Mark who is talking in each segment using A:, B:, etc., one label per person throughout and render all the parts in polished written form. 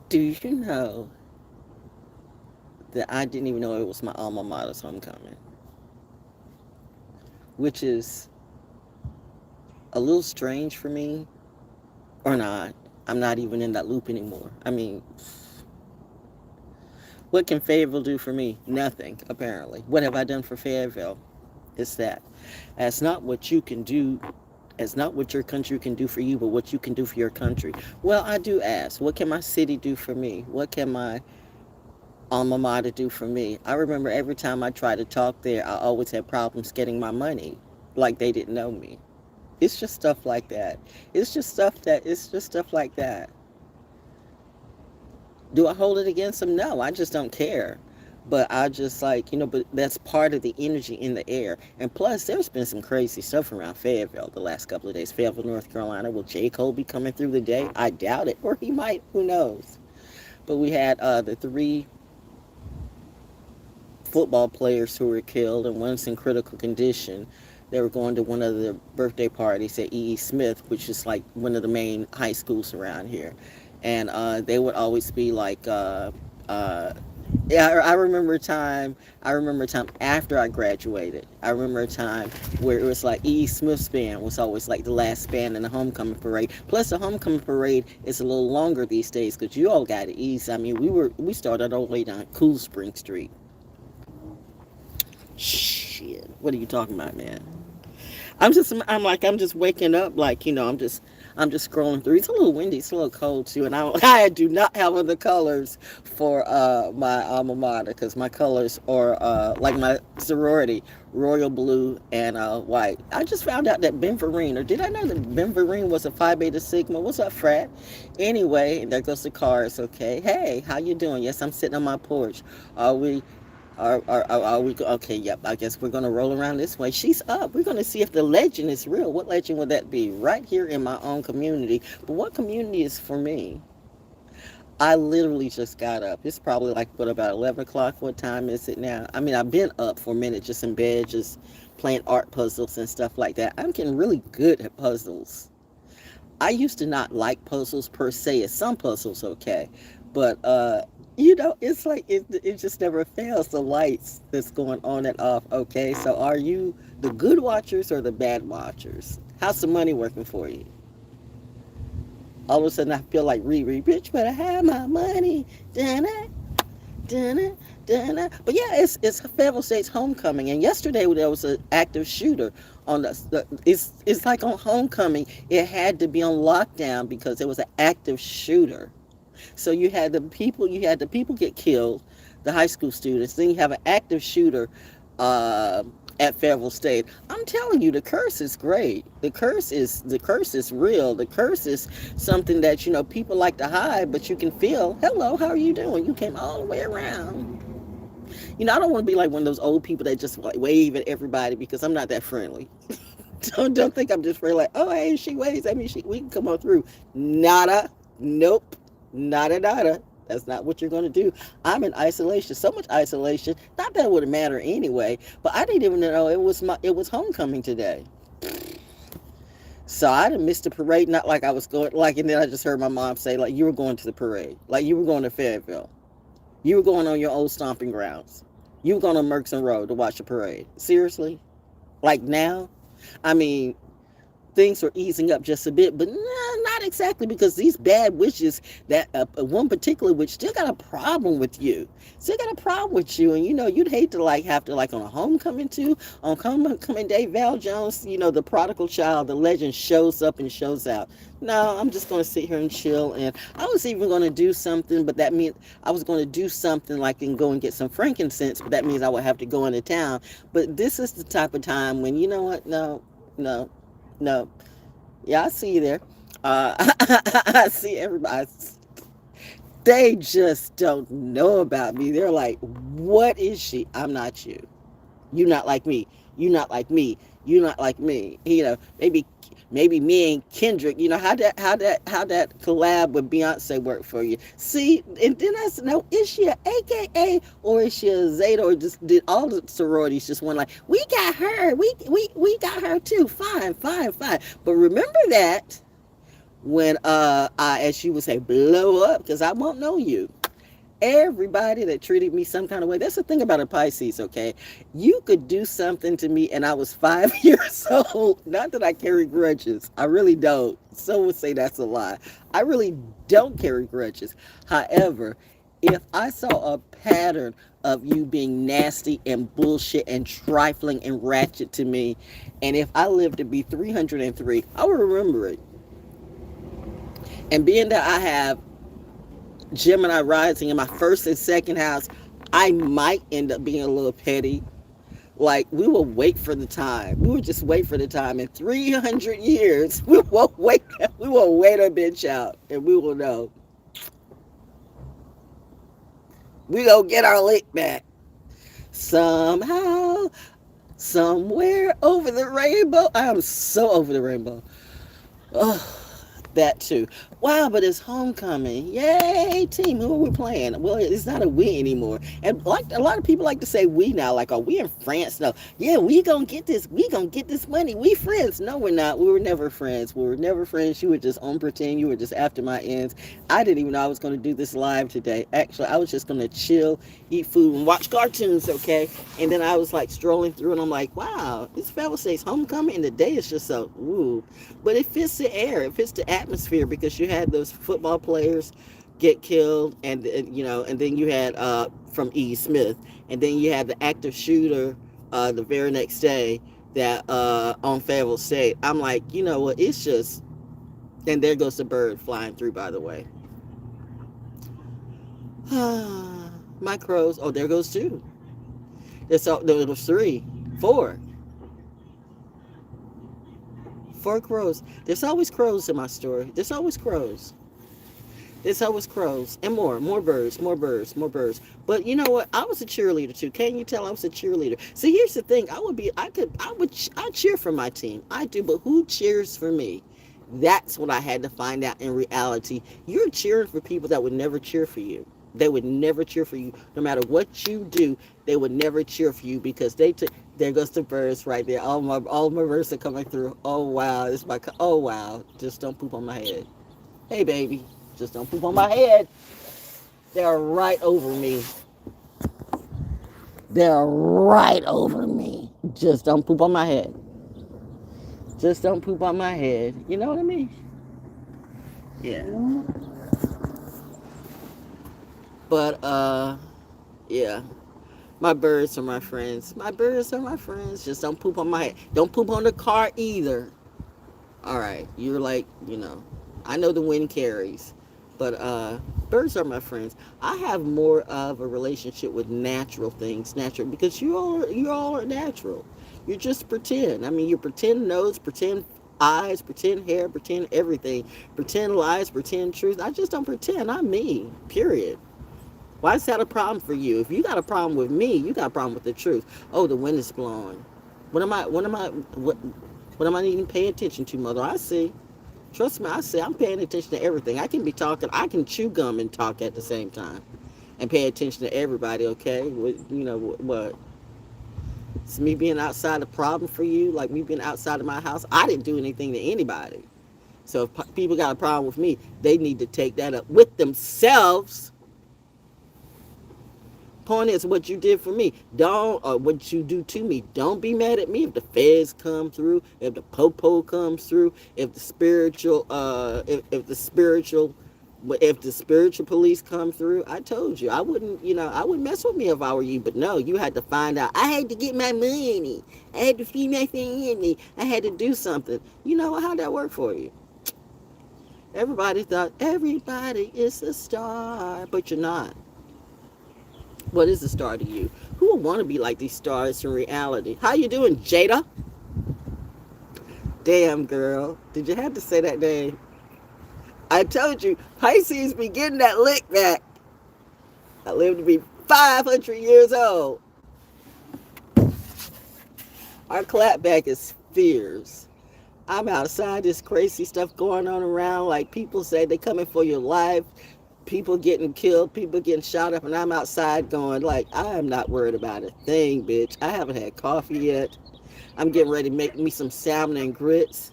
A: Do you know that I didn't even know it was my alma mater's homecoming, which is a little strange for me, or not. I'm not even in that loop anymore. I mean, what can Fayetteville do for me? Nothing, apparently. What have I done for Fayetteville? It's that. That's not what you can do. It's not what your country can do for you, but what you can do for your country. Well, I do ask, what can my city do for me? What can my alma mater do for me? I remember every time I tried to talk there, I always had problems getting my money, like they didn't know me. It's just stuff like that. It's just stuff like that. Do I hold it against them? No, I just don't care. But I just like, but that's part of the energy in the air. And plus, there's been some crazy stuff around Fayetteville the last couple of days. Fayetteville, North Carolina. Will J. Cole be coming through the day? I doubt it. Or he might. Who knows? But we had the three football players who were killed, and one's in critical condition. They were going to one of the birthday parties at E. E. Smith, which is like one of the main high schools around here. And they would always be like, yeah, I remember a time. I remember a time after I graduated. I remember a time where it was like E. E. Smith's band was always like the last band in the homecoming parade. Plus, the homecoming parade is a little longer these days because you all got to ease. I mean, we started all the way down Cool Spring Street. Shit, what are you talking about, man? I'm just waking up, like, I'm just scrolling through. It's a little windy, it's a little cold too, and I do not have the colors for my alma mater, because my colors are like my sorority, royal blue and white. I just found out that Ben Vereen, or did I know that Ben Vereen was a Phi Beta Sigma? What's up, frat? Anyway, there goes the cars. Okay, hey, how you doing? Yes, I'm sitting on my porch. Are we are we okay? Yep. I guess we're gonna roll around this way. She's up. We're gonna see if the legend is real. What legend would that be? Right here in my own community. But what community is for me? I literally just got up. It's probably like what, about 11 o'clock? What time is it now? I mean, I've been up for a minute, just in bed, just playing art puzzles and stuff like that. I'm getting really good at puzzles. I used to not like puzzles per se. It's some puzzles okay, but it's like it just never fails. The lights that's going on and off. Okay, so are you the good watchers or the bad watchers? How's the money working for you? All of a sudden, I feel like Riri, bitch, better have my money. Dun it, dun it, dun it. But yeah, it's Federal State's homecoming, and yesterday there was an active shooter on it's like on homecoming. It had to be on lockdown because there was an active shooter. So you had the people get killed, the high school students. Then you have an active shooter uh, at Fayetteville State. I'm telling you, the curse is great. The curse is real. The curse is something that people like to hide, but you can feel. Hello, how are you doing? You came all the way around. I don't want to be like one of those old people that just like wave at everybody because I'm not that friendly. Don't think I'm just friendly. Like, oh hey, she waves. I mean, we can come on through. Nada. Nope. Nada nada. That's not what you're going to do. I'm in isolation. So much isolation. Not that it would matter anyway. But I didn't even know it was homecoming today. So I didn't miss the parade. Not like I was going and then I just heard my mom say like you were going to the parade. Like you were going to Fayetteville. You were going on your old stomping grounds. You were going to Merkson Road to watch the parade. Seriously? Like now? I mean, things are easing up just a bit, but not exactly, because these bad witches, that one particular witch still got a problem with you. Still got a problem with you, and you'd hate to like have to like on a homecoming too. On homecoming day, Val Jones, the prodigal child, the legend shows up and shows out. No, I'm just going to sit here and chill. And I was even going to do something, but that means I was going to do something like and go and get some frankincense, but that means I would have to go into town. But this is the type of time when, you know what, no. No. Yeah, I see you there. I see everybody. They just don't know about me. They're like, what is she? I'm not you. You not like me. You not like me. You not like me. Maybe me and Kendrick. How that collab with Beyonce work for you? See, and then I said, no, is she a AKA or is she a Zeta, or just did all the sororities just went like, we got her, we got her too. Fine. But remember that when I, as you would say, blow up, because I won't know you. Everybody that treated me some kind of way. That's the thing about a Pisces, okay? You could do something to me and I was 5 years old. Not that I carry grudges. I really don't. Some would say that's a lie. I really don't carry grudges. However, if I saw a pattern of you being nasty and bullshit and trifling and ratchet to me, and if I lived to be 303, I would remember it. And being that I have Gemini rising in my first and second house, I might end up being a little petty. Like, we will wait for the time. We will just wait for the time. In 300 years, we will wait a bitch out, and we will know. We gonna get our lick back. Somehow, somewhere over the rainbow. I am so over the rainbow. Oh, that too. Wow, but it's homecoming. Yay, team. Who are we playing? Well, it's not a we anymore. And like a lot of people like to say we now, like, are we in France? No. Yeah, we gonna get this. We gonna get this money. We friends. No, we're not. We were never friends. We were never friends. You were just on pretend. You were just after my ends. I didn't even know I was gonna do this live today. Actually, I was just gonna chill, eat food, and watch cartoons, okay? And then I was like strolling through and I'm like, wow, this fellow says homecoming and the day is just so ooh. But it fits the air, it fits the atmosphere, because you had those football players get killed, and and then you had from E. Smith, and then you had the active shooter the very next day that on Fayetteville State. I'm like, you know what? It's just, and there goes the bird flying through. By the way, my crows. Oh, there goes two. There was three, four crows. There's always crows in my story. There's always crows. There's always crows and more birds, more birds, more birds. But you know what? I was a cheerleader too. Can you tell I was a cheerleader? See, here's the thing. I cheer for my team. I do, but who cheers for me? That's what I had to find out in reality. You're cheering for people that would never cheer for you. They would never cheer for you. No matter what you do, they would never cheer for you because they took. There goes the birds right there. All my birds are coming through. Oh wow, oh wow. Just don't poop on my head. Hey baby, just don't poop on my head. They're right over me. They're right over me. Just don't poop on my head. Just don't poop on my head. You know what I mean? Yeah. But yeah. My birds are my friends. My birds are my friends. Just don't poop on my head. Don't poop on the car either. All right. You're like, I know the wind carries, but birds are my friends. I have more of a relationship with natural things, because you all are natural. You're just pretend. I mean, you pretend nose, pretend eyes, pretend hair, pretend everything, pretend lies, pretend truth. I just don't pretend. I'm me. Period. Why is that a problem for you? If you got a problem with me, you got a problem with the truth. Oh, the wind is blowing. What am I even paying attention to, mother? I see. Trust me, I see. I'm paying attention to everything. I can be talking. I can chew gum and talk at the same time, and pay attention to everybody. Okay, what? It's me being outside a problem for you, like me being outside of my house. I didn't do anything to anybody. So if people got a problem with me, they need to take that up with themselves. Point is what you did for me. Or what you do to me. Don't be mad at me if the feds come through, if the popo comes through, if the spiritual police come through. I told you I wouldn't mess with me if I were you. But no, you had to find out. I had to get my money. I had to feed my family. I had to do something. You know how'd that work for you? Everybody thought everybody is a star, but you're not. What is a star to you? Who would want to be like these stars in reality? How you doing, Jada? Damn, girl. Did you have to say that name? I told you, Pisces be getting that lick back. I live to be 500 years old. Our clapback is fierce. I'm outside, this crazy stuff going on around. Like people say, they coming for your life. People getting killed, people getting shot up, and I'm outside going like, I am not worried about a thing, bitch. I haven't had coffee yet. I'm getting ready to make me some salmon and grits.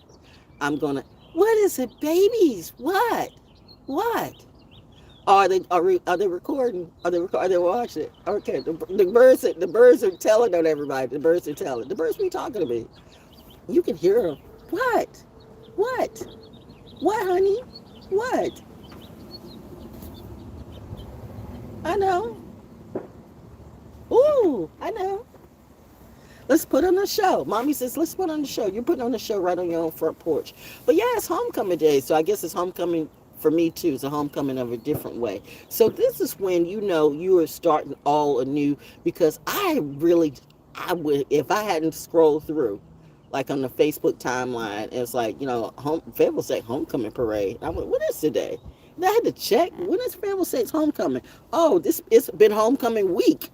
A: I'm gonna, What is it, babies? What? What? Are they recording? Are they watching it? Okay, the birds are telling on everybody. The birds are telling. The birds be talking to me. You can hear them. What? What? What, honey? What? I know. Ooh, I know. Let's put on a show. Mommy says, let's put on the show. You're putting on the show right on your own front porch. But yeah, it's homecoming day. So I guess it's homecoming for me too. It's a homecoming of a different way. So this is when, you are starting all anew, because I would, if I hadn't scrolled through, like on the Facebook timeline, it's like, Fayetteville State homecoming parade. I went, what is today? And I had to check. When is Fayetteville State's homecoming? Oh, it's been homecoming week.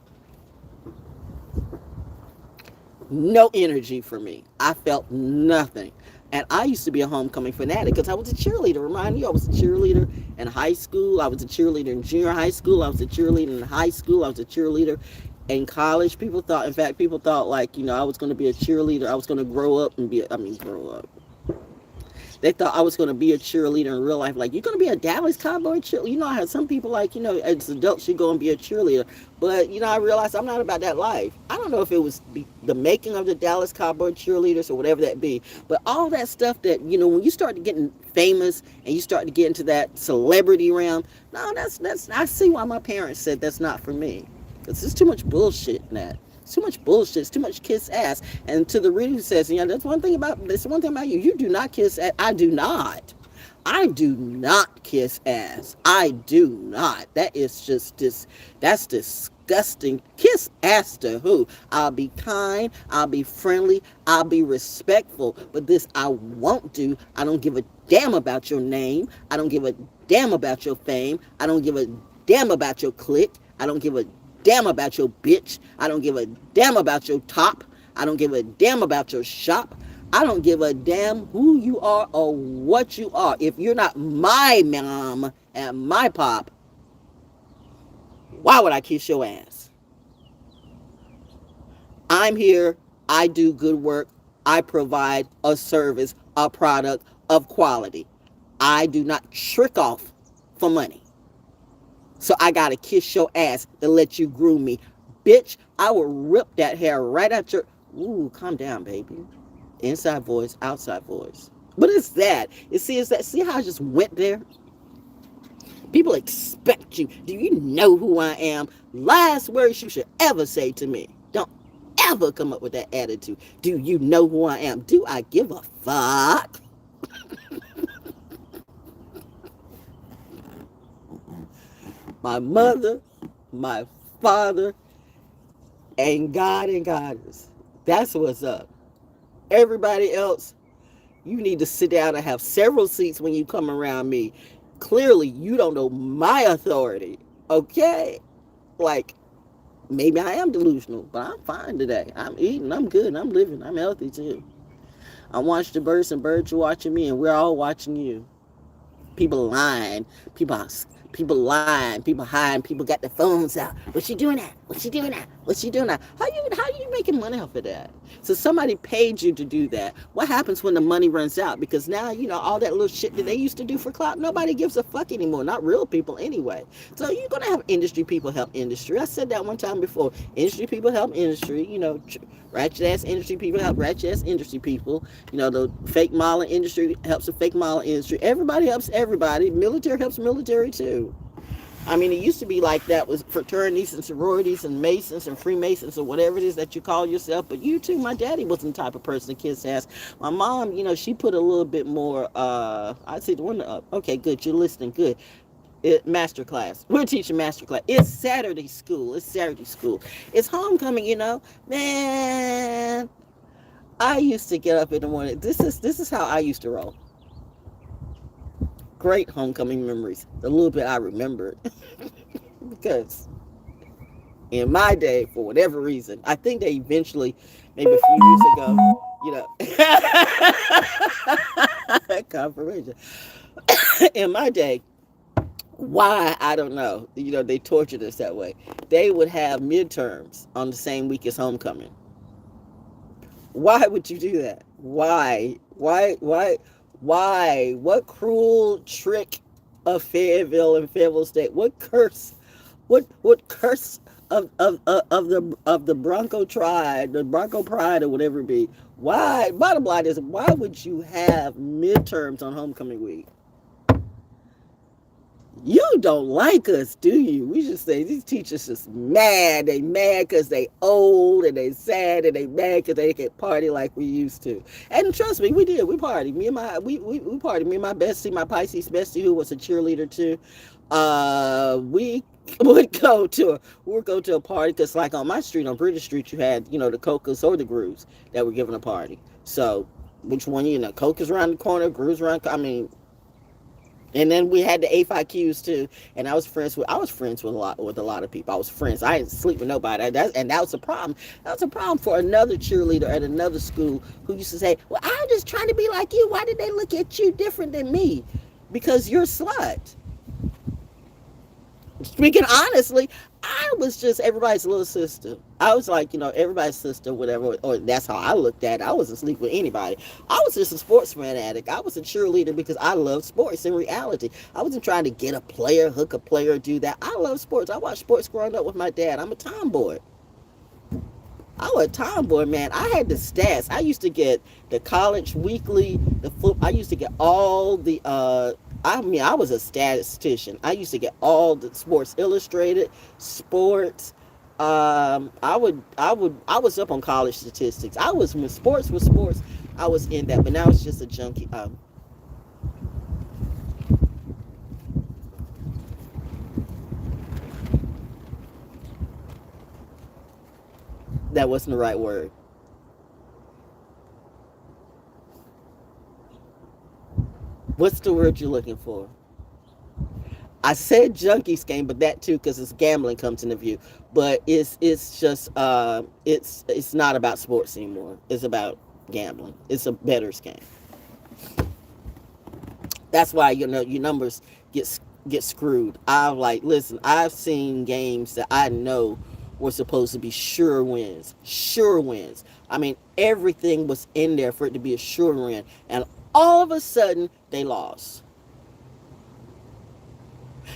A: No energy for me. I felt nothing. And I used to be a homecoming fanatic because I was a cheerleader. Remind you, I was a cheerleader in high school. I was a cheerleader in junior high school. I was a cheerleader in high school. I was a cheerleader in college. People thought like, I was going to be a cheerleader. I was going to grow up. They thought I was going to be a cheerleader in real life. Like, you're going to be a Dallas Cowboy cheerleader. I had some people like, as adults, you go and be a cheerleader. But, I realized I'm not about that life. I don't know if it was the making of the Dallas Cowboy cheerleaders or whatever that be. But all that stuff that, when you start getting famous and you start to get into that celebrity realm, no, I see why my parents said that's not for me. Because there's too much bullshit in that. Too much bullshit. It's too much kiss ass. And to the reader who says, that's one thing about you. You do not kiss ass. I do not. I do not kiss ass. I do not. That is just that's disgusting. Kiss ass to who? I'll be kind. I'll be friendly. I'll be respectful. But this I won't do. I don't give a damn about your name. I don't give a damn about your fame. I don't give a damn about your clique. I don't give a damn about your bitch. I don't give a damn about your top. I don't give a damn about your shop. I don't give a damn who you are or what you are. If you're not my mom and my pop, why would I kiss your ass? I'm here. I do good work. I provide a service, a product of quality. I do not trick off for money. So I gotta kiss your ass to let you groom me. Bitch, I will rip that hair right out your... Ooh, calm down, baby. Inside voice, outside voice. But it's that. See how I just went there? People expect you. Do you know who I am? Last words you should ever say to me. Don't ever come up with that attitude. Do you know who I am? Do I give a fuck? My mother, my father, and God and Goddess. That's what's up. Everybody else, you need to sit down and have several seats when you come around me. Clearly, you don't know my authority, okay? Like, maybe I am delusional, but I'm fine today. I'm eating, I'm good, I'm living, I'm healthy too. I watch the birds and birds are watching me, and we're all watching you. People lying, people lying, people hiding, people got their phones out. What's she doing that? What's she doing that? What's she doing that? How you making money off of that? So somebody paid you to do that. What happens when the money runs out? Because now, all that little shit that they used to do for clout, nobody gives a fuck anymore. Not real people anyway. So you're going to have industry people help industry. I said that one time before. Industry people help industry. Ratchet ass industry people help ratchet ass industry people. The fake modeling industry helps the fake modeling industry. Everybody helps everybody. Military helps military too. I mean, it used to be like that with fraternities and sororities and Masons and Freemasons or whatever it is that you call yourself. But you too, my daddy wasn't the type of person to kiss ass. My mom, she put a little bit more, I'd say the one, okay, good, you're listening, good. Masterclass. We're teaching masterclass. It's Saturday school. It's homecoming, Man, I used to get up in the morning. This is how I used to roll. Great homecoming memories. The little bit I remembered. Because in my day, for whatever reason, I think they eventually, maybe a few years ago, confirmation. In my day, why, I don't know. They tortured us that way. They would have midterms on the same week as homecoming. Why would you do that? Why? Why? What cruel trick of Fayetteville and Fayetteville State? What curse? What curse of the Bronco tribe, the Bronco pride, or whatever it be? Why? Bottom line is, why would you have midterms on homecoming week? You don't like us, do you? We just say these teachers just mad. They mad because they old, and they sad, and they mad because they can't party like we used to. And trust me, we did. We partied. We partied. Me and my bestie, my Pisces bestie, who was a cheerleader too. We would go to a party, because like on my street, on British Street, you had, the Cocas or the Grooves that were giving a party. So which one, Cocas around the corner, Grooves around. I mean. And then we had the A5Qs too, and I was friends with a lot of people. I was friends. I didn't sleep with nobody. And that was a problem. That was a problem for another cheerleader at another school who used to say, "Well, I'm just trying to be like you. Why did they look at you different than me? Because you're a slut." Speaking honestly, I was just everybody's little sister. I was like, everybody's sister, whatever, or that's how I looked at it. I wasn't sleeping with anybody. I was just a sports fanatic. I was a cheerleader because I love sports in reality. I wasn't trying to get a player, hook a player, do that. I love sports. I watched sports growing up with my dad. I'm a tomboy. I was a tomboy, man. I had the stats. I used to get the college weekly, I used to get all the I was a statistician. I used to get all the Sports Illustrated, sports. I was up on college statistics. When sports was sports, I was in that. But now it's just a junkie. That wasn't the right word. What's the word you're looking for? I said junkie game, but that too, because it's gambling comes into view. But it's just it's not about sports anymore. It's about gambling. It's a bettor's game. That's why your numbers get screwed. Listen. I've seen games that I know were supposed to be sure wins. Sure wins. I mean, everything was in there for it to be a sure win, and all of a sudden they lost.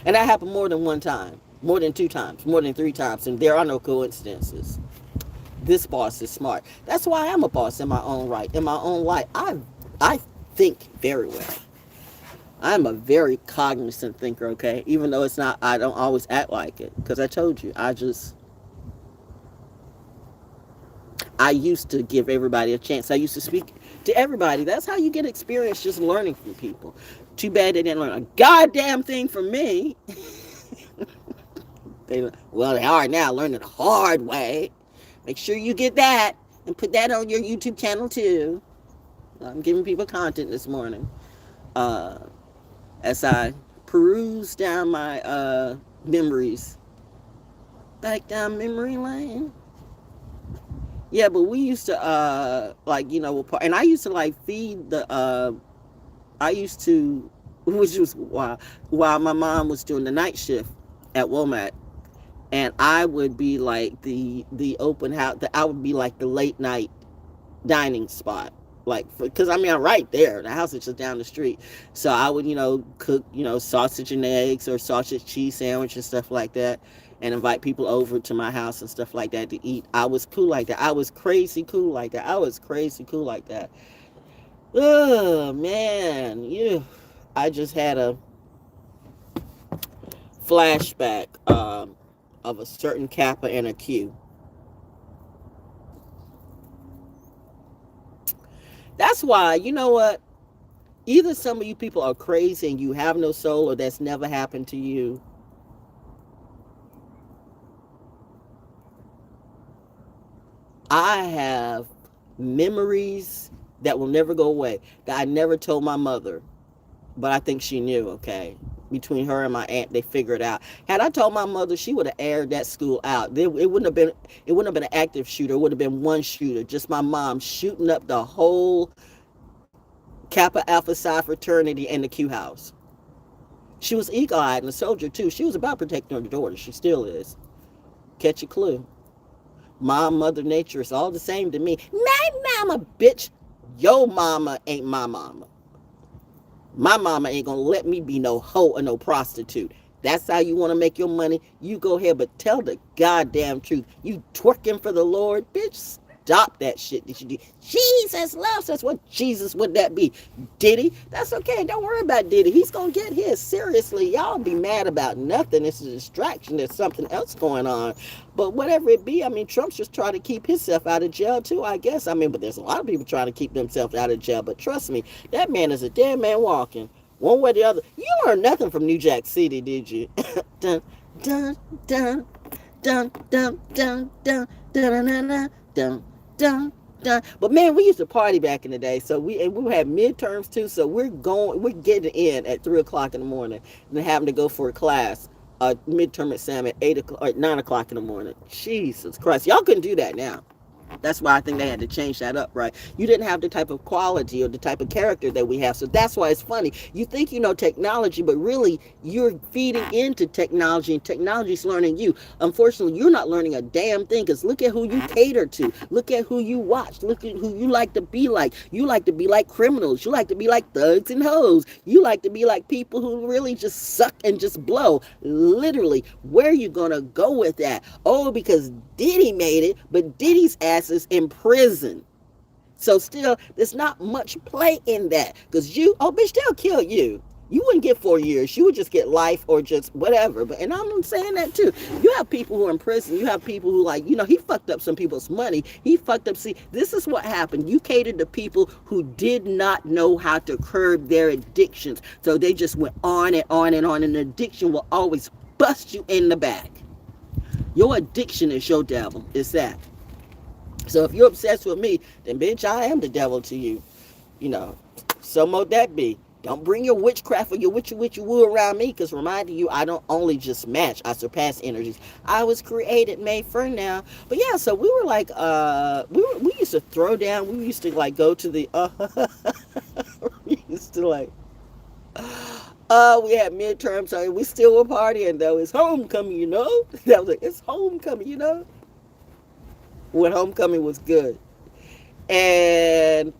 A: And that happened more than one time, more than two times, more than three times, and there are no coincidences. This boss is smart. That's why I'm a boss in my own right. In my own life, I think very well. I'm a very cognizant thinker, okay? Even though it's not, I don't always act like it. Because I told you, I used to give everybody a chance. I used to speak to everybody. That's how you get experience, just learning from people. Too bad they didn't learn a goddamn thing from me. They are now learning the hard way. Make sure you get that and put that on your YouTube channel too. I'm giving people content this morning. As I peruse down my memories. Back down memory lane. Yeah, but we used to and I used to feed which was while my mom was doing the night shift at Womack, and I would be like the open house. I would be like the late night dining spot, because I'm right there. The house is just down the street, so I would cook sausage and eggs or sausage cheese sandwich and stuff like that, and invite people over to my house and stuff like that to eat. I was cool like that. I was crazy cool like that. Oh man, I just had a flashback of a certain Kappa and a Q. That's why, you know what? Either some of you people are crazy and you have no soul, or that's never happened to you. I have memories that will never go away that I never told my mother, but I think she knew, okay? Between her and my aunt, they figured out. Had I told my mother, she would have aired that school out. It wouldn't have been an active shooter. It would have been one shooter, just my mom shooting up the whole Kappa Alpha Psi fraternity and the Q house. She was eagle-eyed and a soldier too. She was about protecting her daughter. She still is. Catch a clue. Mom, mother, nature, it's all the same to me. My mama, bitch. Your mama ain't my mama. My mama ain't gonna let me be no hoe or no prostitute. That's how you want to make your money. You go ahead, but tell the goddamn truth. You twerking for the Lord, bitch. Stop that shit that you do. Jesus loves us. What Jesus would that be? Diddy? That's okay. Don't worry about Diddy. He's gonna get his. Seriously, y'all be mad about nothing. It's a distraction. There's something else going on. But whatever it be, I mean, Trump's just trying to keep himself out of jail too, I guess. I mean, but there's a lot of people trying to keep themselves out of jail. But trust me, that man is a dead man walking. One way or the other. You learned nothing from New Jack City, did you? Dun, dun, dun, dun, dun, dun, dun, dun, dun, dun, dun, dun. But man, we used to party back in the day. So we had midterms too. So we're getting in at 3:00 in the morning and having to go for a class, a midterm exam at 8:00 or 9:00 in the morning. Jesus Christ, y'all couldn't do that now. That's why I think they had to change that up, right? You didn't have the type of quality or the type of character that we have. So that's why it's funny. You think you know technology, but really you're feeding into technology and technology's learning you. Unfortunately, you're not learning a damn thing because look at who you cater to. Look at who you watch. Look at who you like to be like. You like to be like criminals. You like to be like thugs and hoes. You like to be like people who really just suck and just blow. Literally, where are you going to go with that? Oh, because Diddy made it, but Diddy's ass is in prison. So still, there's not much play in that. Because bitch, they'll kill you. You wouldn't get 4 years. You would just get life or just whatever. And I'm saying that too. You have people who are in prison. You have people who he fucked up some people's money. He fucked up. See, this is what happened. You catered to people who did not know how to curb their addictions. So they just went on and on and on. And addiction will always bust you in the back. Your addiction is your devil. It's that. So if you're obsessed with me, then bitch, I am the devil to you. So mote that be. Don't bring your witchcraft or your witchy woo around me, because reminding you, I don't only just match, I surpass energies. I was created, made for now. But yeah, so we were like, we used to throw down. We used to like go to the, we used to like, we had midterms, so we still were partying though. It's homecoming, That was like, it's homecoming, When homecoming was good. And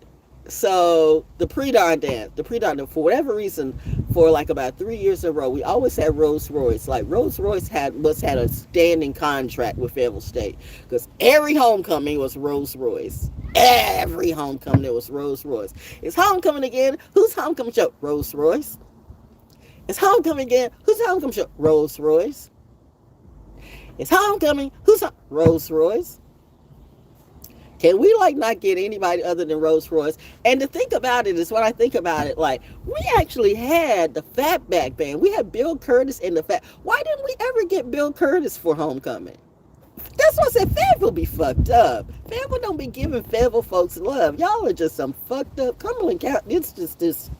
A: so the pre-dawn dance, for whatever reason, for like about 3 years in a row, we always had Rolls Royce. Like Rolls Royce had a standing contract with Fayetteville State, because every homecoming was Rolls Royce. Every homecoming there was Rolls Royce. It's homecoming again. Who's homecoming show? Rolls Royce. It's homecoming again. Who's homecoming show? Rolls Royce. It's homecoming. Rolls Royce. Can we not get anybody other than Rolls Royce? And to think about it is what I think about it. Like, we actually had the Fatback Band. We had Bill Curtis and the Fat. Why didn't we ever get Bill Curtis for homecoming? That's why I said Fayetteville be fucked up. Fayetteville don't be giving Fayetteville folks love. Y'all are just some fucked up Cumberland County. It's just this.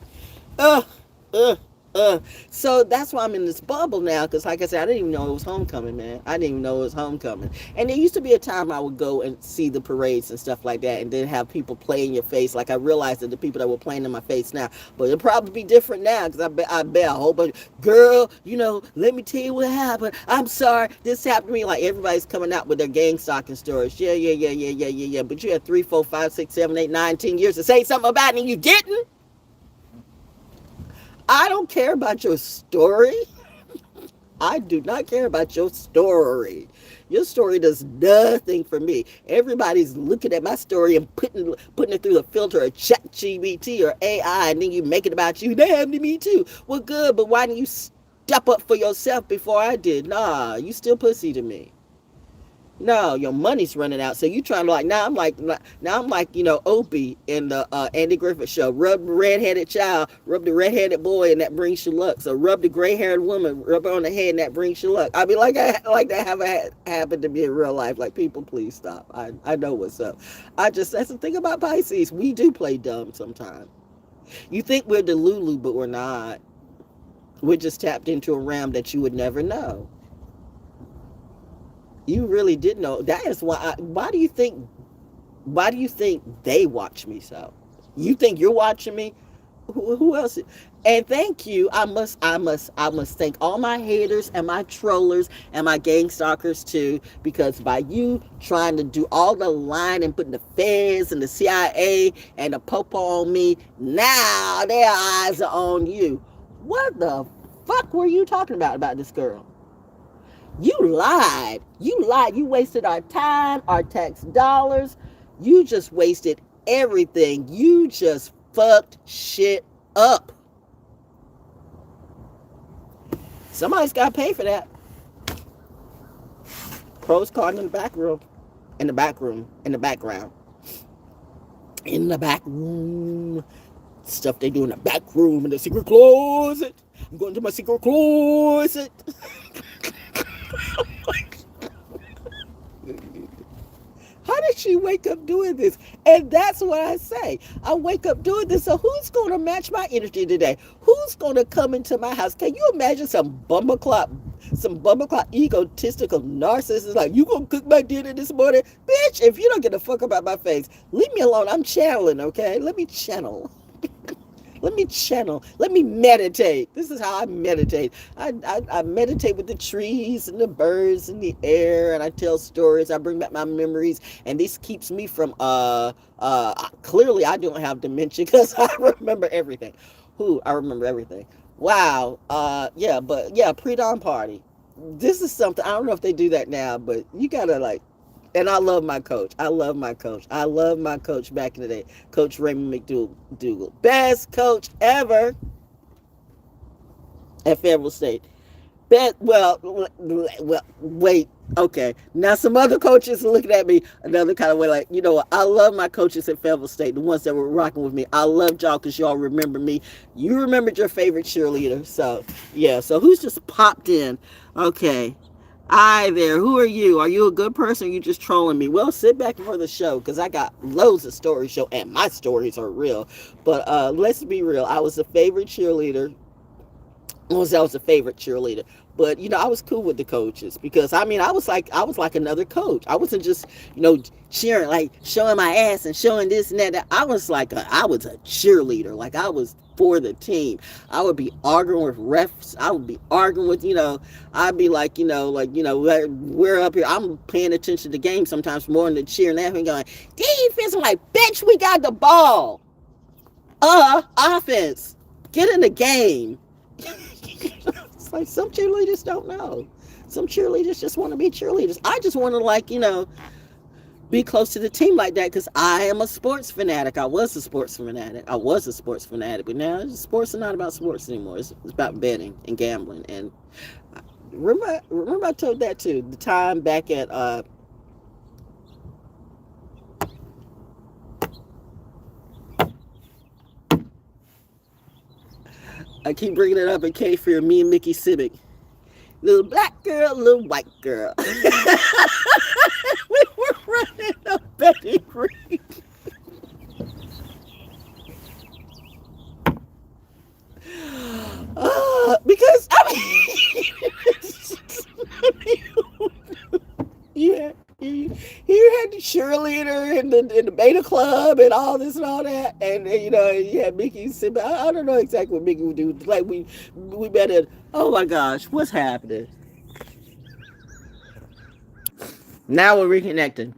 A: So that's why I'm in this bubble now, because like I said, I didn't even know it was homecoming, man. I didn't even know it was homecoming. And there used to be a time I would go and see the parades and stuff like that, and then have people play in your face. Like, I realized that the people that were playing in my face now, but it'll probably be different now, because I bet a whole bunch, girl, let me tell you what happened. I'm sorry, this happened to me. Like, everybody's coming out with their gang stalking stories. Yeah. But you had 3, 4, 5, 6, 7, 8, 9, 10 years to say something about it, and you didn't. I don't care about your story. I do not care about your story. Your story does nothing for me. Everybody's looking at my story and putting it through the filter of ChatGPT or AI, and then you make it about you. They happened to me too. Well, good, but why didn't you step up for yourself before I did? Nah, you still pussy to me. No, your money's running out. So you trying to now I'm like Opie in the Andy Griffith show. Rub the redheaded child, rub the redheaded boy, and that brings you luck. So rub the gray-haired woman, rub her on the head, and that brings you luck. I mean, like that haven't happened to me in real life. Like, people, please stop. I know what's up. That's the thing about Pisces. We do play dumb sometimes. You think we're Delulu, but we're not. We're just tapped into a realm that you would never know. You really did know. That is why. Why do you think they watch me so? You think you're watching me? Who else? And thank you. I must thank all my haters and my trollers and my gang stalkers too, because by you trying to do all the lying and putting the feds and the CIA and the popo on me, now their eyes are on you. What the fuck were you talking about this girl? You lied. You lied. You wasted our time, our tax dollars. You just wasted everything. You just fucked shit up. Somebody's got to pay for that. Pros card in the back room. In the back room. In the background. In the back room. Stuff they do in the back room in the secret closet. I'm going to my secret closet. How did she wake up doing this? And that's what I say. I wake up doing this. So who's going to match my energy today? Who's going to come into my house? Can you imagine some bumbleclot, egotistical narcissist like, you going to cook my dinner this morning? Bitch, if you don't get the fuck up out my face, leave me alone. I'm channeling, okay? Let me channel. Let me channel. Let me meditate. This is how I meditate. I meditate with the trees and the birds and the air, and I tell stories. I bring back my memories, and this keeps me from clearly I don't have dementia because I remember everything. I remember everything. Wow. Yeah, pre-dawn party. This is something, I don't know if they do that now, but you gotta like, and I love my coach. I love my coach. I love my coach back in the day. Coach Raymond McDougal. Best coach ever at Fayetteville State. Wait. Okay. Now some other coaches are looking at me another kind of way like, you know what? I love my coaches at Fayetteville State, the ones that were rocking with me. I loved y'all because y'all remember me. You remembered your favorite cheerleader. So, yeah. So who's just popped in? Okay. Hi there, who are you? Are you a good person or are you just trolling me? Well, sit back for the show because I got loads of stories show and my stories are real. But let's be real. I was a favorite cheerleader. I was a favorite cheerleader. But I was cool with the coaches because I was like another coach. I wasn't just, cheering, like showing my ass and showing this and that. I was a cheerleader. Like I was for the team. I would be arguing with refs. I would be arguing with, I'd be like, we're up here. I'm paying attention to the game sometimes more than the cheer and everything going, defense. I'm like, bitch, we got the ball. Offense. Get in the game. It's like some cheerleaders don't know. Some cheerleaders just want to be cheerleaders. I just want to be close to the team like that because I am a sports fanatic. I was a sports fanatic, but now sports are not about sports anymore. It's about betting and gambling. And remember I told that too. The time back at I keep bringing it up in K-Fear, me and Mickey Civic. Little black girl, little white girl. We were running a betting ring. Because, yeah. You had the cheerleader and the beta club and all this and all that, and you had Mickey sit. I don't know exactly what Mickey would do. Like we met at. Oh my gosh, what's happening? Now we're reconnecting.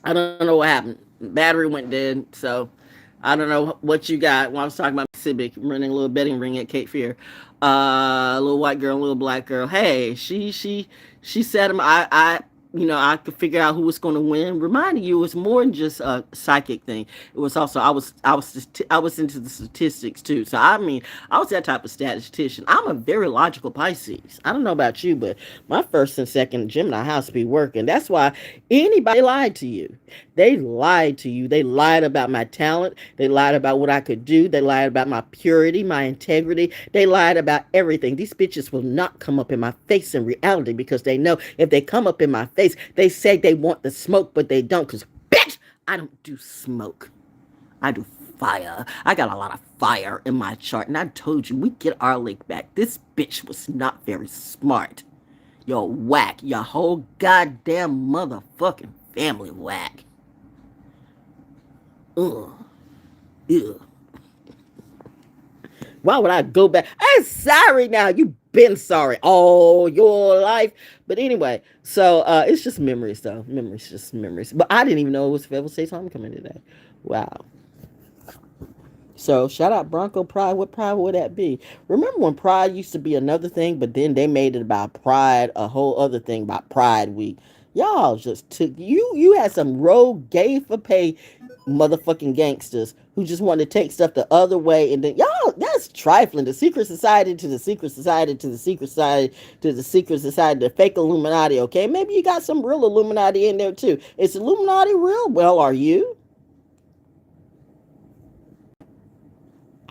A: I don't know what happened. Battery went dead, so I don't know what you got. When I was talking about Civic running a little betting ring at Cape Fear, a little white girl, a little black girl. Hey, she said him. I could figure out who was going to win. Reminding you, it was more than just a psychic thing. It was also I was into the statistics too. So I was that type of statistician. I'm a very logical Pisces. I don't know about you, but my first and second Gemini house be working. That's why anybody lied to you. They lied to you. They lied about my talent. They lied about what I could do. They lied about my purity, my integrity. They lied about everything. These bitches will not come up in my face in reality because they know if they come up in my face, they say they want the smoke, but they don't because, bitch, I don't do smoke. I do fire. I got a lot of fire in my chart. And I told you, we get our link back. This bitch was not very smart. Yo, whack. Your whole goddamn motherfucking family whack. Ugh. Ew. Why would I go back? I'm sorry now. You've been sorry all your life. But anyway, so it's just memories, though. Memories, just memories. But I didn't even know it was Fayetteville State's homecoming today. Wow. So shout out Bronco Pride. What pride would that be? Remember when Pride used to be another thing, but then they made it about Pride, a whole other thing about Pride Week. Y'all just took you had some rogue gay for pay motherfucking gangsters who just wanted to take stuff the other way, and then y'all, that's trifling. The secret society to the secret society to the secret society to the secret society, the fake Illuminati. Okay, maybe you got some real Illuminati in there too. Is Illuminati real? Well, are you?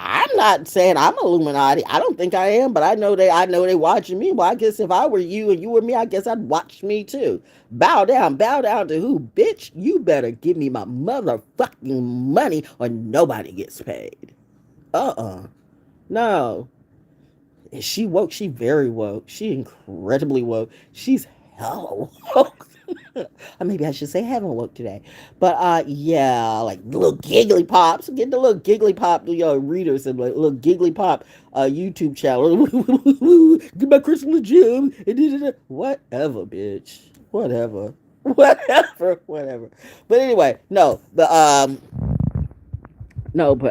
A: I'm not saying I'm Illuminati. I don't think I am, but I know they watching me. Well, I guess if I were you and you were me, I guess I'd watch me too. Bow down to who? Bitch, you better give me my motherfucking money or nobody gets paid. No. And she woke, she very woke. She incredibly woke. She's hella woke. Or maybe I should say haven't woke today. But yeah, like little giggly pops. Get the little giggly pop readers and like little giggly pop YouTube channel. Get my Christmas gym. Whatever, bitch. Whatever. Whatever. But anyway, no. But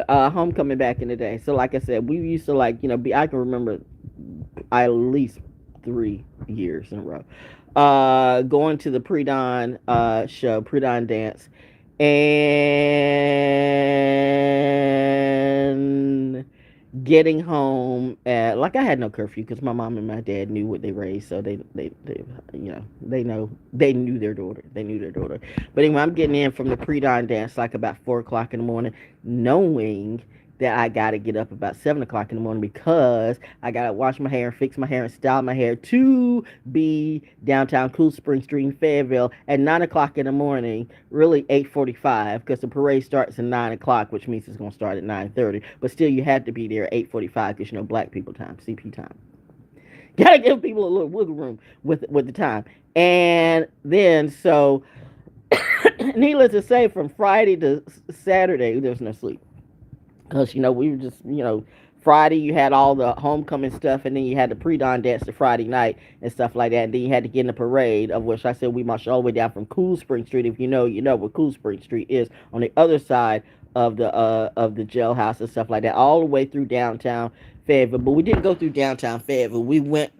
A: homecoming back in the day. So like I said, we used to like, be I can remember at least 3 years in a row. Going to the pre-dawn show, pre-dawn dance, and getting home at like I had no curfew because my mom and my dad knew what they raised, so they they knew their daughter. They knew their daughter. But anyway, I'm getting in from the pre-dawn dance like about 4 o'clock in the morning, knowing that I gotta get up about 7 o'clock in the morning because I gotta wash my hair, fix my hair, and style my hair to be downtown Cool Spring Street in Fayetteville at 9 o'clock in the morning. Really 8:45 because the parade starts at 9 o'clock, which means it's gonna start at 9:30. But still, you have to be there at 8:45 because Black people time, CP time. Gotta give people a little wiggle room with the time. And then so, needless to say, from Friday to Saturday, there was no sleep because we were just Friday you had all the homecoming stuff, and then you had the pre-dawn dance the Friday night and stuff like that, and then you had to get in the parade, of which I said we marched all the way down from Cool Spring Street. If you know where Cool Spring Street is, on the other side of the jailhouse and stuff like that, all the way through downtown Fayetteville. But we didn't go through downtown Fayetteville. We went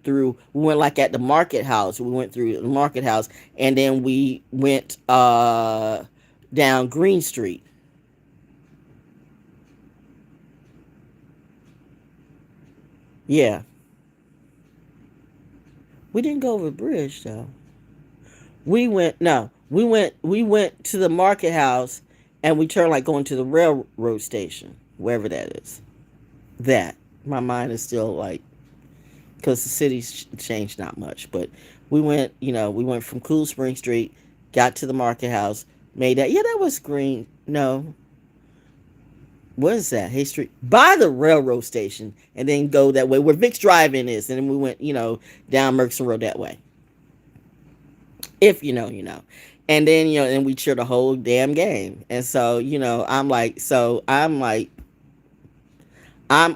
A: like at the market house. We went through the market house, and then we went down Green Street. Yeah, we didn't go over the bridge though. We went no, we went to the market house, and we turned like going to the railroad station, wherever that is. That my mind is still like because the city's changed not much, but we went from Cool Spring Street, got to the market house, made that. Yeah, that was green. No, what is that? Hay Street by the railroad station, and then go that way where Vic's Drive-In is, and then we went, down Merckson Road that way. If you know, you know. And then, and we cheered the whole damn game. And so, I'm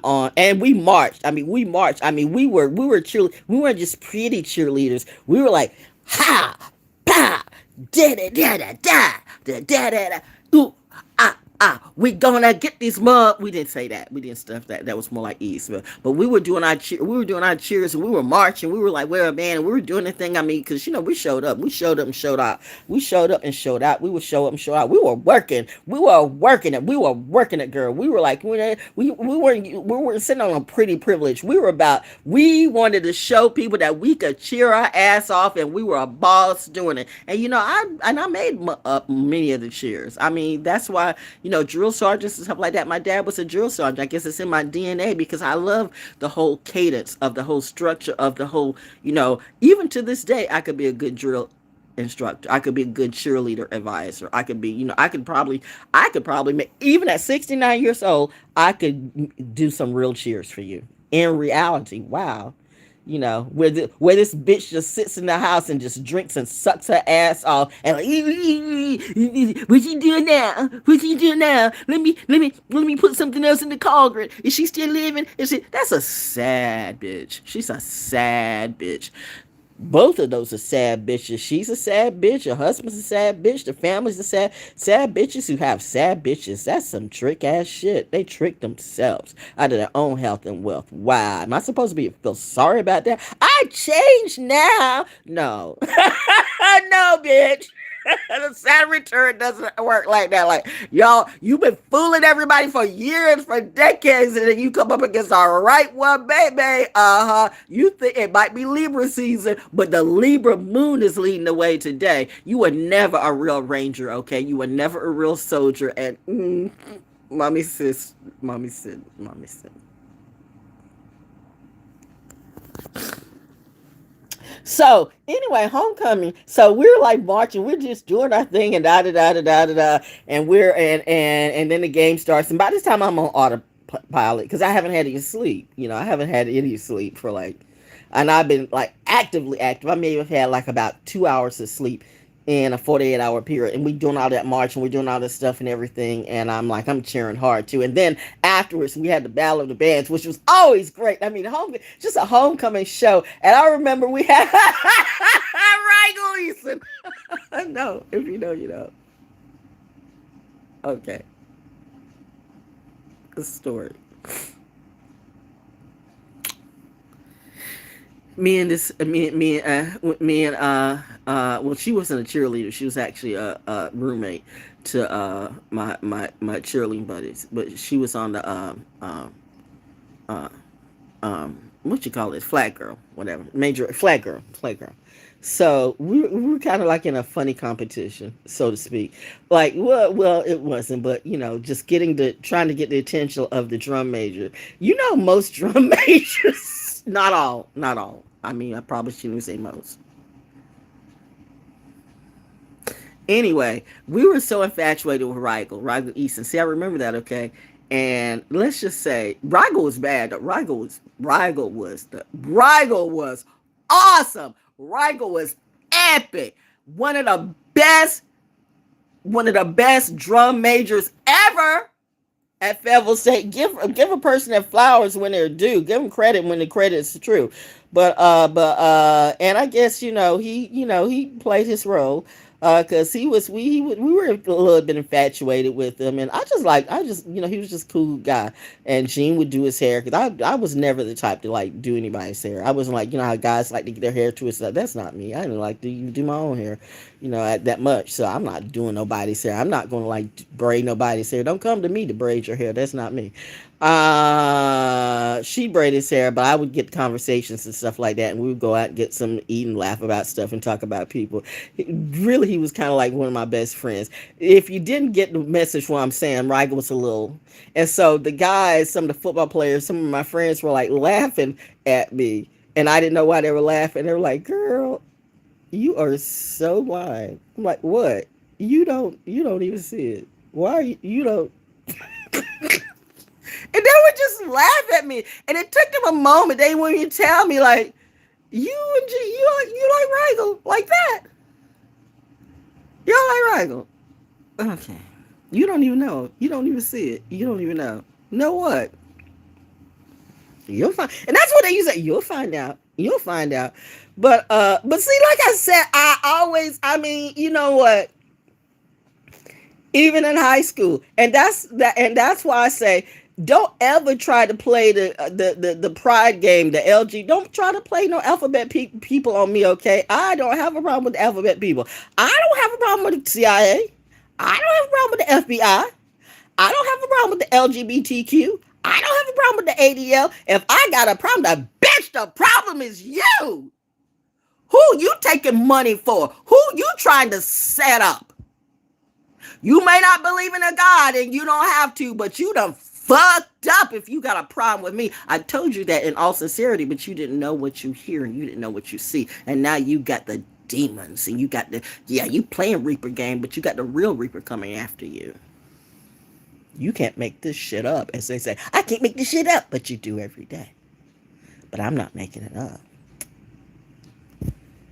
A: on, and we marched. I mean, we marched. I mean, we were cheer. We weren't just pretty cheerleaders. We were like, ha, pa, da da da da da da da da da. Ooh, we gonna get these mud. We didn't say that. We didn't stuff that. That was more like East. But we were doing our cheer. We were doing our cheers, and we were marching. We were like, well, man, and we were doing the thing. I mean, because we showed up. We showed up and showed out. We showed up and showed out. We would show up and show out. We were working. We were working it. We were working it, girl. We were like, we weren't sitting on a pretty privilege. We wanted to show people that we could cheer our ass off, and we were a boss doing it. And I made many of the cheers. I mean, that's why drill sergeants and stuff like that. My dad was a drill sergeant. I guess it's in my DNA because I love the whole cadence of the whole structure of the whole. Even to this day, I could be a good drill instructor. I could be a good cheerleader advisor. I could be, I could probably make, even at 69 years old, I could do some real cheers for you. In reality, wow. where this bitch just sits in the house and just drinks and sucks her ass off and like, what you doing now? What you doing now? Let me put something else in the cauldron. Is she still living? That's a sad bitch. She's a sad bitch. Both of those are sad bitches. She's a sad bitch. Her husband's a sad bitch. The family's a sad bitches who have sad bitches. That's some trick ass shit. They trick themselves out of their own health and wealth. Wow. Am I supposed to feel sorry about that? I changed now. No. No, bitch. The Saturn return doesn't work like that. Like, y'all, you've been fooling everybody for years, for decades, and then you come up against the right one, baby. You think it might be Libra season, but the Libra moon is leading the way today. You were never a real ranger, okay? You were never a real soldier, and mommy said. So anyway, homecoming. So we're like marching. We're just doing our thing and da da da da da da da. And and then the game starts. And by this time, I'm on autopilot because I haven't had any sleep. I haven't had any sleep for and I've been like actively active. I may have had like about 2 hours of sleep in a 48-hour period, and we doing all that march and we're doing all this stuff and everything, and I'm cheering hard too. And then afterwards we had the Battle of the Bands, which was always great. I mean, just a homecoming show. And I remember we had right, Gleason. No, if you know, you know. Okay, the story. Well, she wasn't a cheerleader. She was actually a roommate to my cheerleading buddies, but she was on the uh, what you call it, flag girl, whatever, major flag girl. So we were kind of like in a funny competition, so to speak. Like, well, it wasn't, but just trying to get the attention of the drum major. Most drum majors, not all. I mean, I probably shouldn't say most. Anyway, we were so infatuated with Rigel Easton. See, I remember that, okay? And let's just say Rigel was bad. Rigel was awesome. Rigel was epic. One of the best drum majors ever at Fayetteville State. Give a person their flowers when they're due. Give them credit when the credit is true. But and I guess he played his role. Cause we were a little bit infatuated with him, and he was just a cool guy. And Gene would do his hair, cause I was never the type to like do anybody's hair. I wasn't like, how guys like to get their hair twisted. That's not me. I didn't like to do my own hair, that much. So I'm not doing nobody's hair. I'm not going to like braid nobody's hair. Don't come to me to braid your hair. That's not me. She braided his hair, but I would get conversations and stuff like that, and we would go out and get some eat and laugh about stuff and talk about people. He was kind of like one of my best friends. If you didn't get the message what I'm saying, Rigel was a little, and so the guys, some of the football players, some of my friends were like laughing at me, and I didn't know why they were laughing. They were like, "Girl, you are so blind." I'm like, "What? You don't even see it. Why you don't?" And they would just laugh at me. And it took them a moment. They wouldn't even tell me, like, you like Rigel like that. You don't like Rigel. Okay. You don't even know. You don't even see it. You don't even know. Know what? You'll find. And that's what they use. You'll find out. You'll find out. But see, like I said, you know what? Even in high school. And that's why I say, don't ever try to play the pride game, the LG. Don't try to play no alphabet people on me, okay? I don't have a problem with the alphabet people. I don't have a problem with the CIA. I don't have a problem with the FBI. I don't have a problem with the LGBTQ. I don't have a problem with the ADL. If I got a problem, the problem is you. Who you taking money for? Who you trying to set up? You may not believe in a God, and you don't have to, but you done fucked up if you got a problem with me. I told you that in all sincerity, but you didn't know what you hear and you didn't know what you see. And now you got the demons and you got you playing Reaper game, but you got the real Reaper coming after you. You can't make this shit up. As they say, I can't make this shit up, but you do every day. But I'm not making it up.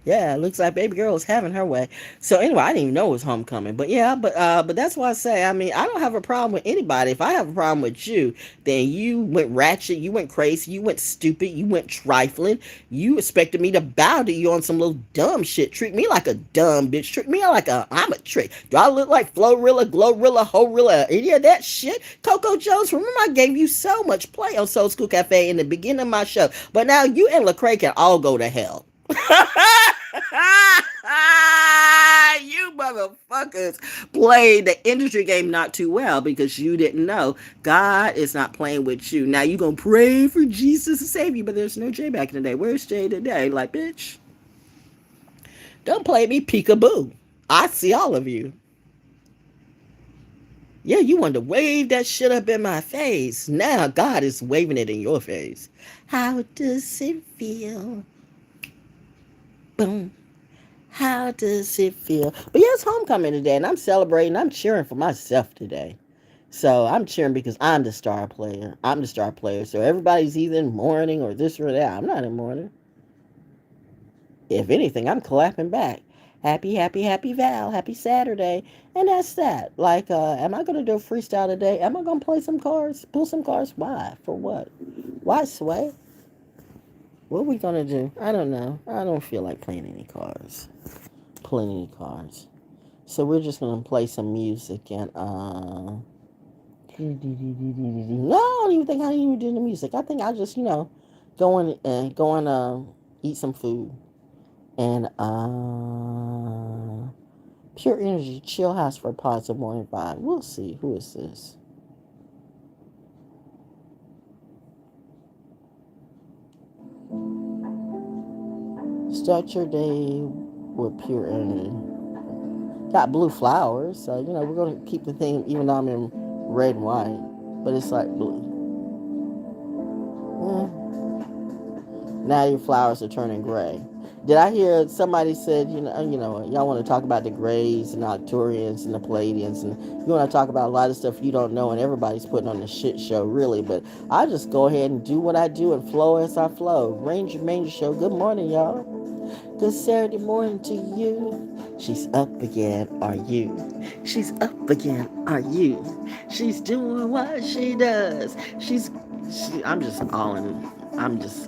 A: Yeah, it looks like baby girl is having her way. So anyway, I didn't even know it was homecoming. But yeah, but that's why I say, I mean, I don't have a problem with anybody. If I have a problem with you, then you went ratchet, you went crazy, you went stupid, you went trifling. You expected me to bow to you on some little dumb shit. Treat me like a dumb bitch. Treat me like I'm a trick. Do I look like Florilla, Glorilla, Horilla, any of that shit? Coco Jones, remember I gave you so much play on Soul School Cafe in the beginning of my show. But now you and Lecrae can all go to hell. You motherfuckers played the industry game not too well because you didn't know God is not playing with you. Now you gonna pray for Jesus to save you, but there's no Jay back in the day. Where's Jay today? Like, bitch, don't play me peekaboo. I see all of you. Yeah, you wanted to wave that shit up in my face. Now God is waving it in your face. How does it feel? Boom. How does it feel? But yeah, it's homecoming today, and I'm celebrating. I'm cheering for myself today. So I'm cheering because I'm the star player. I'm the star player. So everybody's either in mourning or this or that. I'm not in mourning. If anything, I'm clapping back. Happy, happy, happy Val. Happy Saturday. And that's that. Like, am I going to do a freestyle today? Am I going to play some cards? Pull some cards? Why? For what? Why, Sway? What are we going to do? I don't know. I don't feel like playing any cards. So we're just gonna play some music and no, I don't even think I even do the music. I think I just go and eat some food and pure energy chill house for a positive morning vibe. We'll see. Who is this? Start your day with pure energy. Got blue flowers, so we're gonna keep the theme even though I'm in red and white, but it's like blue. Now your flowers are turning gray. Did I hear somebody said, y'all want to talk about the Greys and the Arcturians and the Palladians, and you want to talk about a lot of stuff you don't know, and everybody's putting on the shit show, really. But I just go ahead and do what I do and flow as I flow. Ranger Manger Show. Good morning, y'all. Good Saturday morning to you. She's up again, are you? She's up again, are you? She's doing what she does. I'm just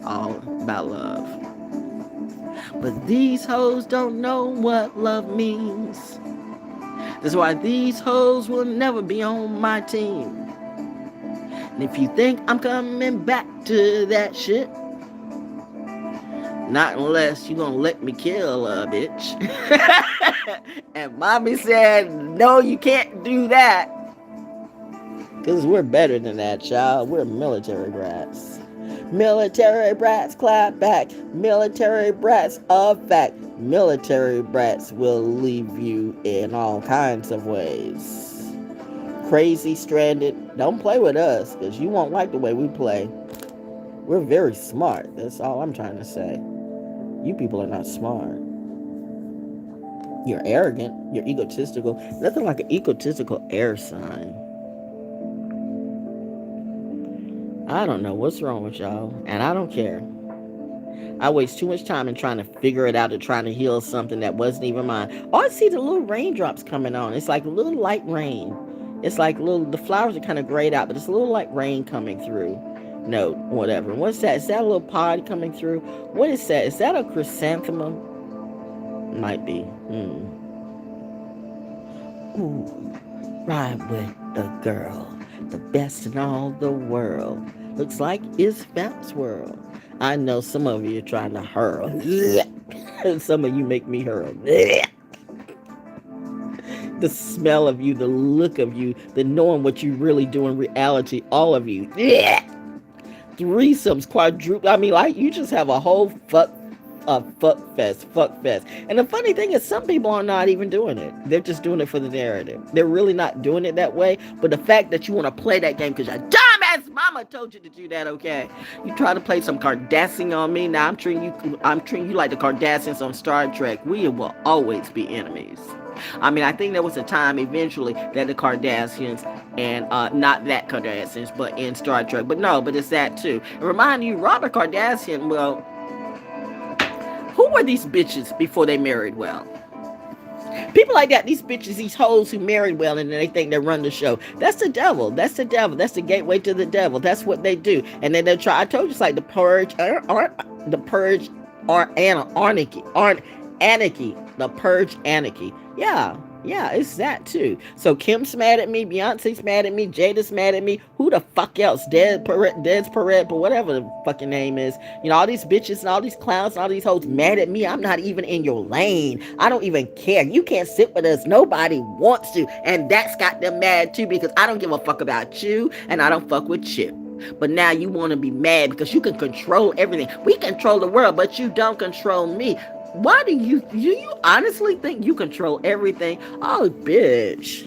A: all about love. But these hoes don't know what love means. That's why these hoes will never be on my team. And if you think I'm coming back to that shit, not unless you gonna let me kill a bitch. And mommy said, no, you can't do that. Because we're better than that, child. We're military brats. Military brats, clap back. Military brats, a fact. Military brats will leave you in all kinds of ways. Crazy, stranded. Don't play with us, because you won't like the way we play. We're very smart. That's all I'm trying to say. You people are not smart. You're arrogant. You're egotistical. Nothing like an egotistical air sign. I don't know what's wrong with y'all, and I don't care. I waste too much time in trying to figure it out and trying to heal something that wasn't even mine. Oh, I see the little raindrops coming on. It's like a little light rain. It's like the flowers are kind of grayed out, but it's a little light rain coming through. No, whatever. What's that? Is that a little pod coming through? What is that? Is that a chrysanthemum? Might be. Ooh, ride with the girl. The best in all the world. Looks like it's Bounce World. I know some of you are trying to hurl. And some of you make me hurl. The smell of you, the look of you, the knowing what you really do in reality, all of you. Threesomes, quadruple. I mean, like, you just have a whole fuck fest. And the funny thing is, some people are not even doing it. They're just doing it for the narrative. They're really not doing it that way. But the fact that you want to play that game because your dumbass mama told you to do that, okay? You try to play some Kardashian on me. Now I'm treating you like the Kardashians on Star Trek. We will always be enemies. I mean, I think there was a time eventually that the Kardashians and not that Kardashians, but in Star Trek. But no, but it's that too. And remind you, Robert Kardashian, well, who were these bitches before they married well? People like that, these bitches, these hoes who married well and they think they run the show. That's the devil. That's the devil. That's the gateway to the devil. That's what they do. And then they try. I told you, it's like the purge, the purge, anarchy, the purge anarchy. Yeah, yeah, it's that too. So Kim's mad at me, Beyonce's mad at me, Jada's mad at me. Who the fuck else? Dez Perret, but whatever the fucking name is. You know, all these bitches and all these clowns and all these hoes mad at me. I'm not even in your lane. I don't even care. You can't sit with us. Nobody wants to. And that's got them mad too, because I don't give a fuck about you and I don't fuck with you. But now you want to be mad because you can control everything. We control the world, but you don't control me. Why do you honestly think you control everything? Oh, bitch.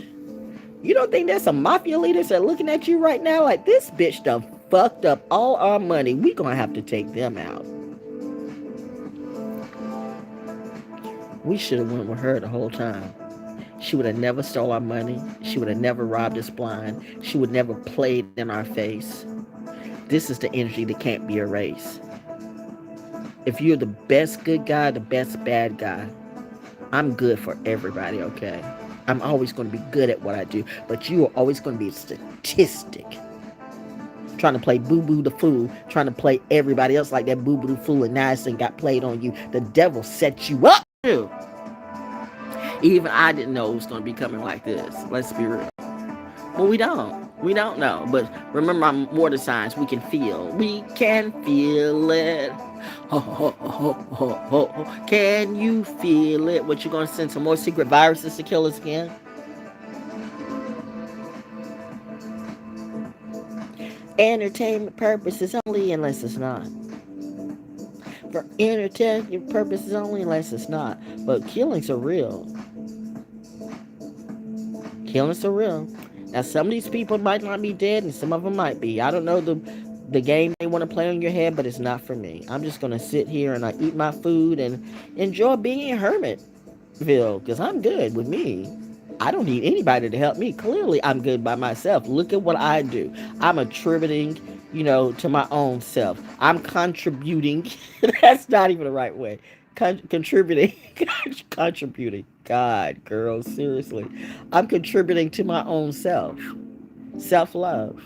A: You don't think there's some mafia leaders that are looking at you right now like, this bitch done fucked up all our money. We gonna have to take them out. We should have went with her the whole time. She would have never stole our money. She would have never robbed us blind. She would never played in our face. This is the energy that can't be erased. If you're the best good guy, the best bad guy, I'm good for everybody, okay? I'm always going to be good at what I do, but you are always going to be a statistic. Trying to play boo-boo the fool, trying to play everybody else like that boo-boo the fool, and now it's got played on you. The devil set you up, too. Even I didn't know it was going to be coming like this. Let's be real. Well, we don't. We don't know. But remember our water signs, we can feel. We can feel it. Ho, ho, ho, ho, ho, ho. Can you feel it? What, you gonna send some more secret viruses to kill us again? Entertainment purposes only, unless it's not. For entertainment purposes only, unless it's not. But killings are real. Killings are real. Now, some of these people might not be dead, and some of them might be. I don't know the game they want to play on your head, but it's not for me. I'm just going to sit here and I eat my food and enjoy being in Hermitville, because I'm good with me. I don't need anybody to help me. Clearly, I'm good by myself. Look at what I do. I'm attributing, to my own self. I'm contributing. That's not even the right way. Contributing. God, girl, seriously. I'm contributing to my own self. Self-love.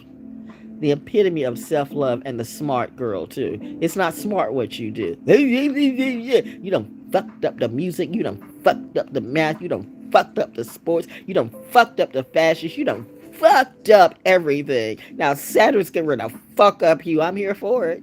A: The epitome of self-love, and the smart girl too. It's not smart what you do. You done fucked up the music. You done fucked up the math. You done fucked up the sports. You done fucked up the fashions. You done fucked up everything. Now Saturn's getting ready to fuck up you. I'm here for it.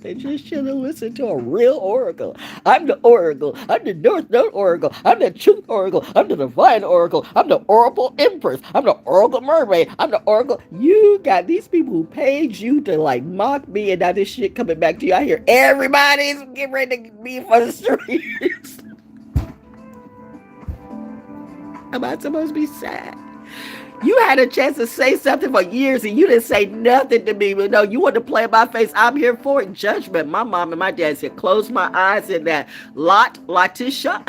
A: They just should have listened to a real oracle. I'm the oracle. I'm the North Node oracle. I'm the truth oracle. I'm the divine oracle. I'm the oracle empress. I'm the oracle mermaid. I'm the oracle. You got these people who paid you to like mock me, and now this shit coming back to you. I hear everybody's getting ready to be for the streets. Am I supposed to be sad? You had a chance to say something for years and you didn't say nothing to me. But no, you want to play in my face. I'm here for it. Judgment. My mom and my dad said, close my eyes in that. Letitia,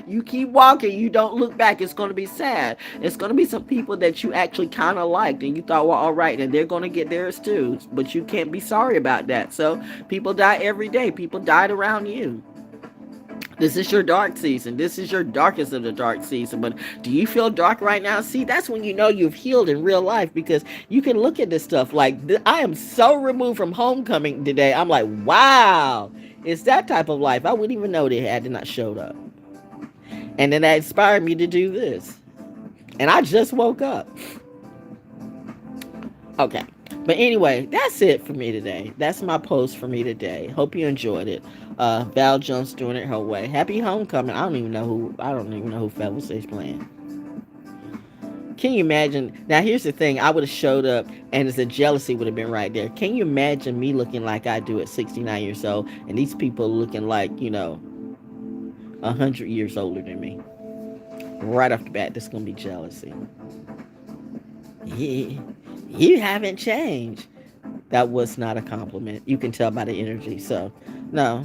A: you keep walking. You don't look back. It's going to be sad. It's going to be some people that you actually kind of liked and you thought, well, all right, and they're going to get theirs too. But you can't be sorry about that. So people die every day. People died around you. This is your dark season. This is your darkest of the dark season. But do you feel dark right now? See, that's when you know you've healed in real life, because you can look at this stuff like, I am so removed from homecoming today. I'm like, wow, it's that type of life. I wouldn't even know they had not showed up. And then that inspired me to do this. And I just woke up. Okay. But anyway, that's it for me today. That's my post for me today. Hope you enjoyed it. Val Jones doing it her way. Happy homecoming. I don't even know who Federal State's playing. Can you imagine? Now here's the thing. I would have showed up and the jealousy would have been right there. Can you imagine me looking like I do at 69 years old and these people looking like, 100 years older than me? Right off the bat, there's going to be jealousy. You haven't changed. That was not a compliment. You can tell by the energy. So, no.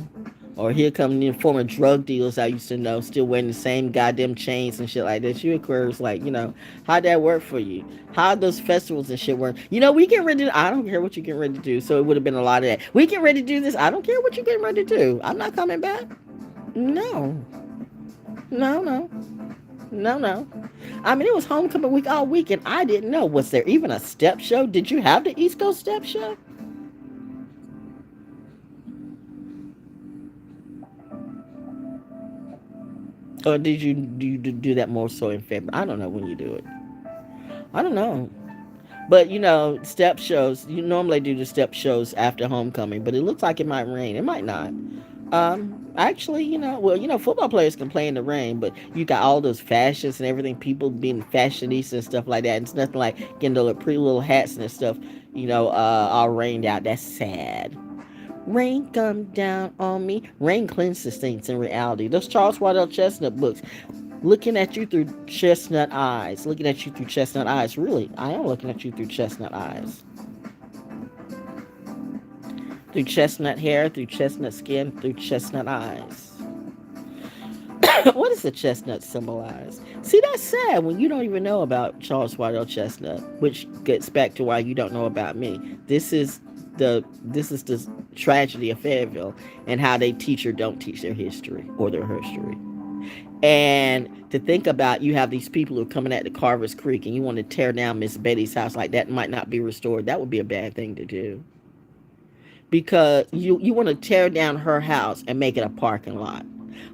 A: Or here come the former drug dealers I used to know, still wearing the same goddamn chains and shit like that. You Aquarius, like, how'd that work for you? How those festivals and shit work? We get ready to, I don't care what you get ready to do. So it would have been a lot of that. We get ready to do this. I don't care what you're getting ready to do. I'm not coming back. No. No, no. No, no. I mean, it was homecoming week all week, and I didn't know. Was there even a step show? Did you have the East Coast step show? Or did you do that more so in February? I don't know when you do it. I don't know. But step shows. You normally do the step shows after homecoming, but it looks like it might rain. It might not. Actually, football players can play in the rain, but you got all those fashions and everything, people being fashionistas and stuff like that. It's nothing like getting the pretty little hats and stuff, all rained out. That's sad. Rain come down on me. Rain cleanses things in reality. Those Charles Waddell Chestnut books. Looking at you through chestnut eyes. Looking at you through chestnut eyes. Really, I am looking at you through chestnut eyes. Through chestnut hair, through chestnut skin, through chestnut eyes. What does the chestnut symbolize? See, that's sad when you don't even know about Charles Waddell Chestnut, which gets back to why you don't know about me. This is the tragedy of Fayetteville and how they teach or don't teach their history or their history. And to think about, you have these people who are coming at the Carver's Creek and you want to tear down Miss Betty's house, like that might not be restored. That would be a bad thing to do. Because you want to tear down her house and make it a parking lot.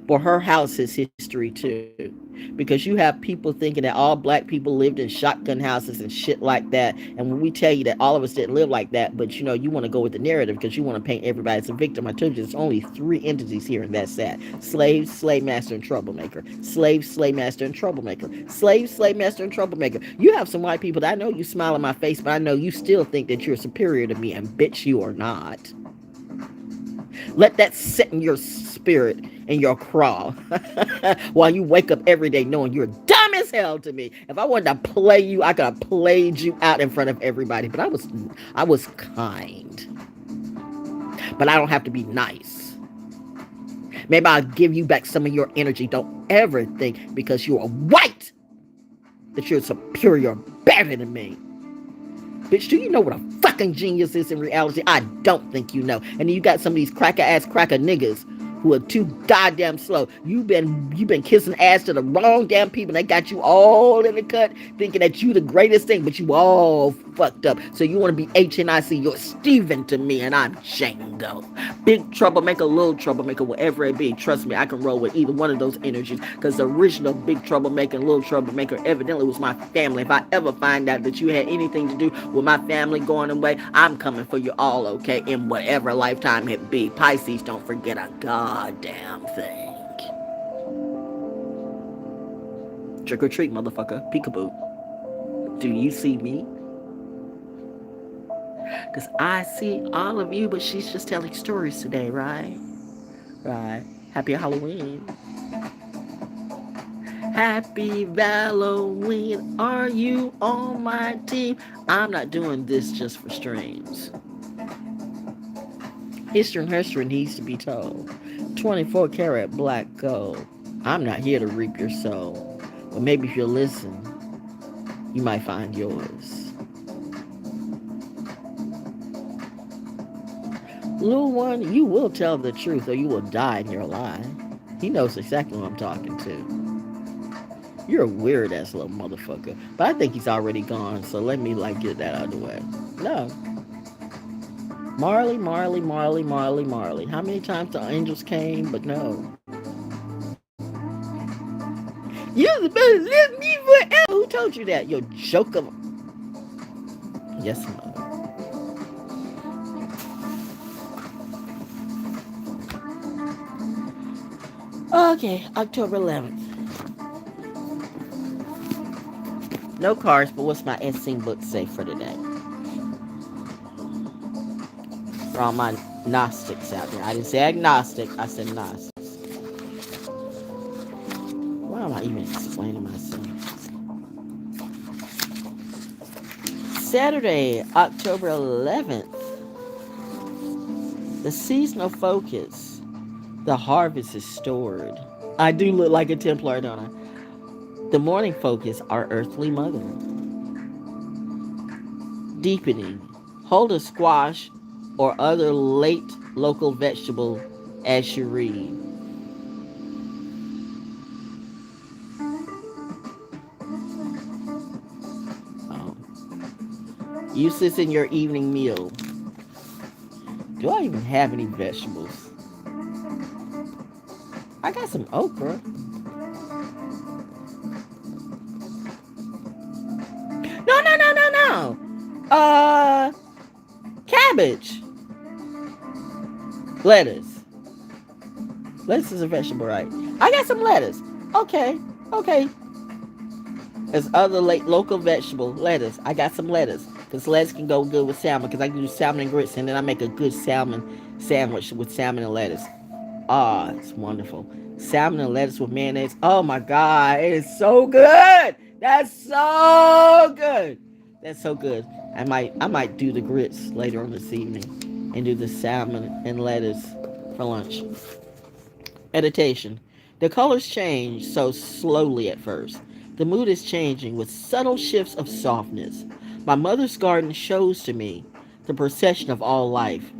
A: But her house is history too. Because you have people thinking that all black people lived in shotgun houses and shit like that. And when we tell you that all of us didn't live like that, but you want to go with the narrative because you want to paint everybody as a victim. I told you there's only 3 entities here, and that's sad. Slave, slave master, and troublemaker. Slave, slave master, and troublemaker. Slave, slave master, and troublemaker. You have some white people that I know you smile in my face, but I know you still think that you're superior to me, and bitch, you are not. Let that sit in your spirit and your craw while you wake up every day knowing you're dumb as hell to me. If I wanted to play you, I could have played you out in front of everybody, but I was kind. But I don't have to be nice. Maybe I'll give you back some of your energy. Don't ever think because you're white that you're superior, better than me. Bitch, do you know what a fucking genius is in reality? I don't think you know. And then you got some of these cracker niggas who are too goddamn slow. You've been kissing ass to the wrong damn people. They got you all in the cut, thinking that you the greatest thing, but you all fucked up. So you want to be HNIC. You're Steven to me, and I'm Django. Big troublemaker, little troublemaker, whatever it be. Trust me, I can roll with either one of those energies. Because the original big troublemaker and little troublemaker evidently was my family. If I ever find out that you had anything to do with my family going away, I'm coming for you all, okay? In whatever lifetime it be. Pisces, don't forget a goddamn thing. Trick or treat, motherfucker. Peekaboo. Do you see me? Because I see all of you, but she's just telling stories today, right? Right. Happy Halloween. Happy Halloween. Are you on my team? I'm not doing this just for streams. History needs to be told. 24 karat black gold. I'm not here to reap your soul. But maybe if you listen, you might find yours. Little one, you will tell the truth or you will die in your lie. He knows exactly who I'm talking to. You're a weird ass little motherfucker. But I think he's already gone, so let me get that out of the way. No. Marley. How many times the angels came, but no. You're the best live me forever. Who told you that? Your joke of... Yes, no. Okay, October 11th. No cards, but what's my Essing book say for today? For all my Gnostics out there. I didn't say agnostic, I said Gnostics. Why am I even explaining myself? Saturday, October 11th. The seasonal focus The harvest is stored. I do look like a Templar, don't I? The morning focus, our earthly mother. Deepening. Hold a squash or other late local vegetable as you read. Oh. Use this in your evening meal. Do I even have any vegetables? I got some okra. No, no, no, no, no. Cabbage. Lettuce. Lettuce is a vegetable, right? I got some lettuce. Okay, okay. There's other local vegetable, lettuce. I got some lettuce. Because lettuce can go good with salmon. Because I can do salmon and grits. And then I make a good salmon sandwich with salmon and lettuce. Ah, it's wonderful. Salmon and lettuce with mayonnaise. Oh my God. It is so good. That's so good. That's so good. I might do the grits later on this evening. And do the salmon and lettuce for lunch. Meditation. The colors change so slowly at first. The mood is changing with subtle shifts of softness. My mother's garden shows to me the procession of all life.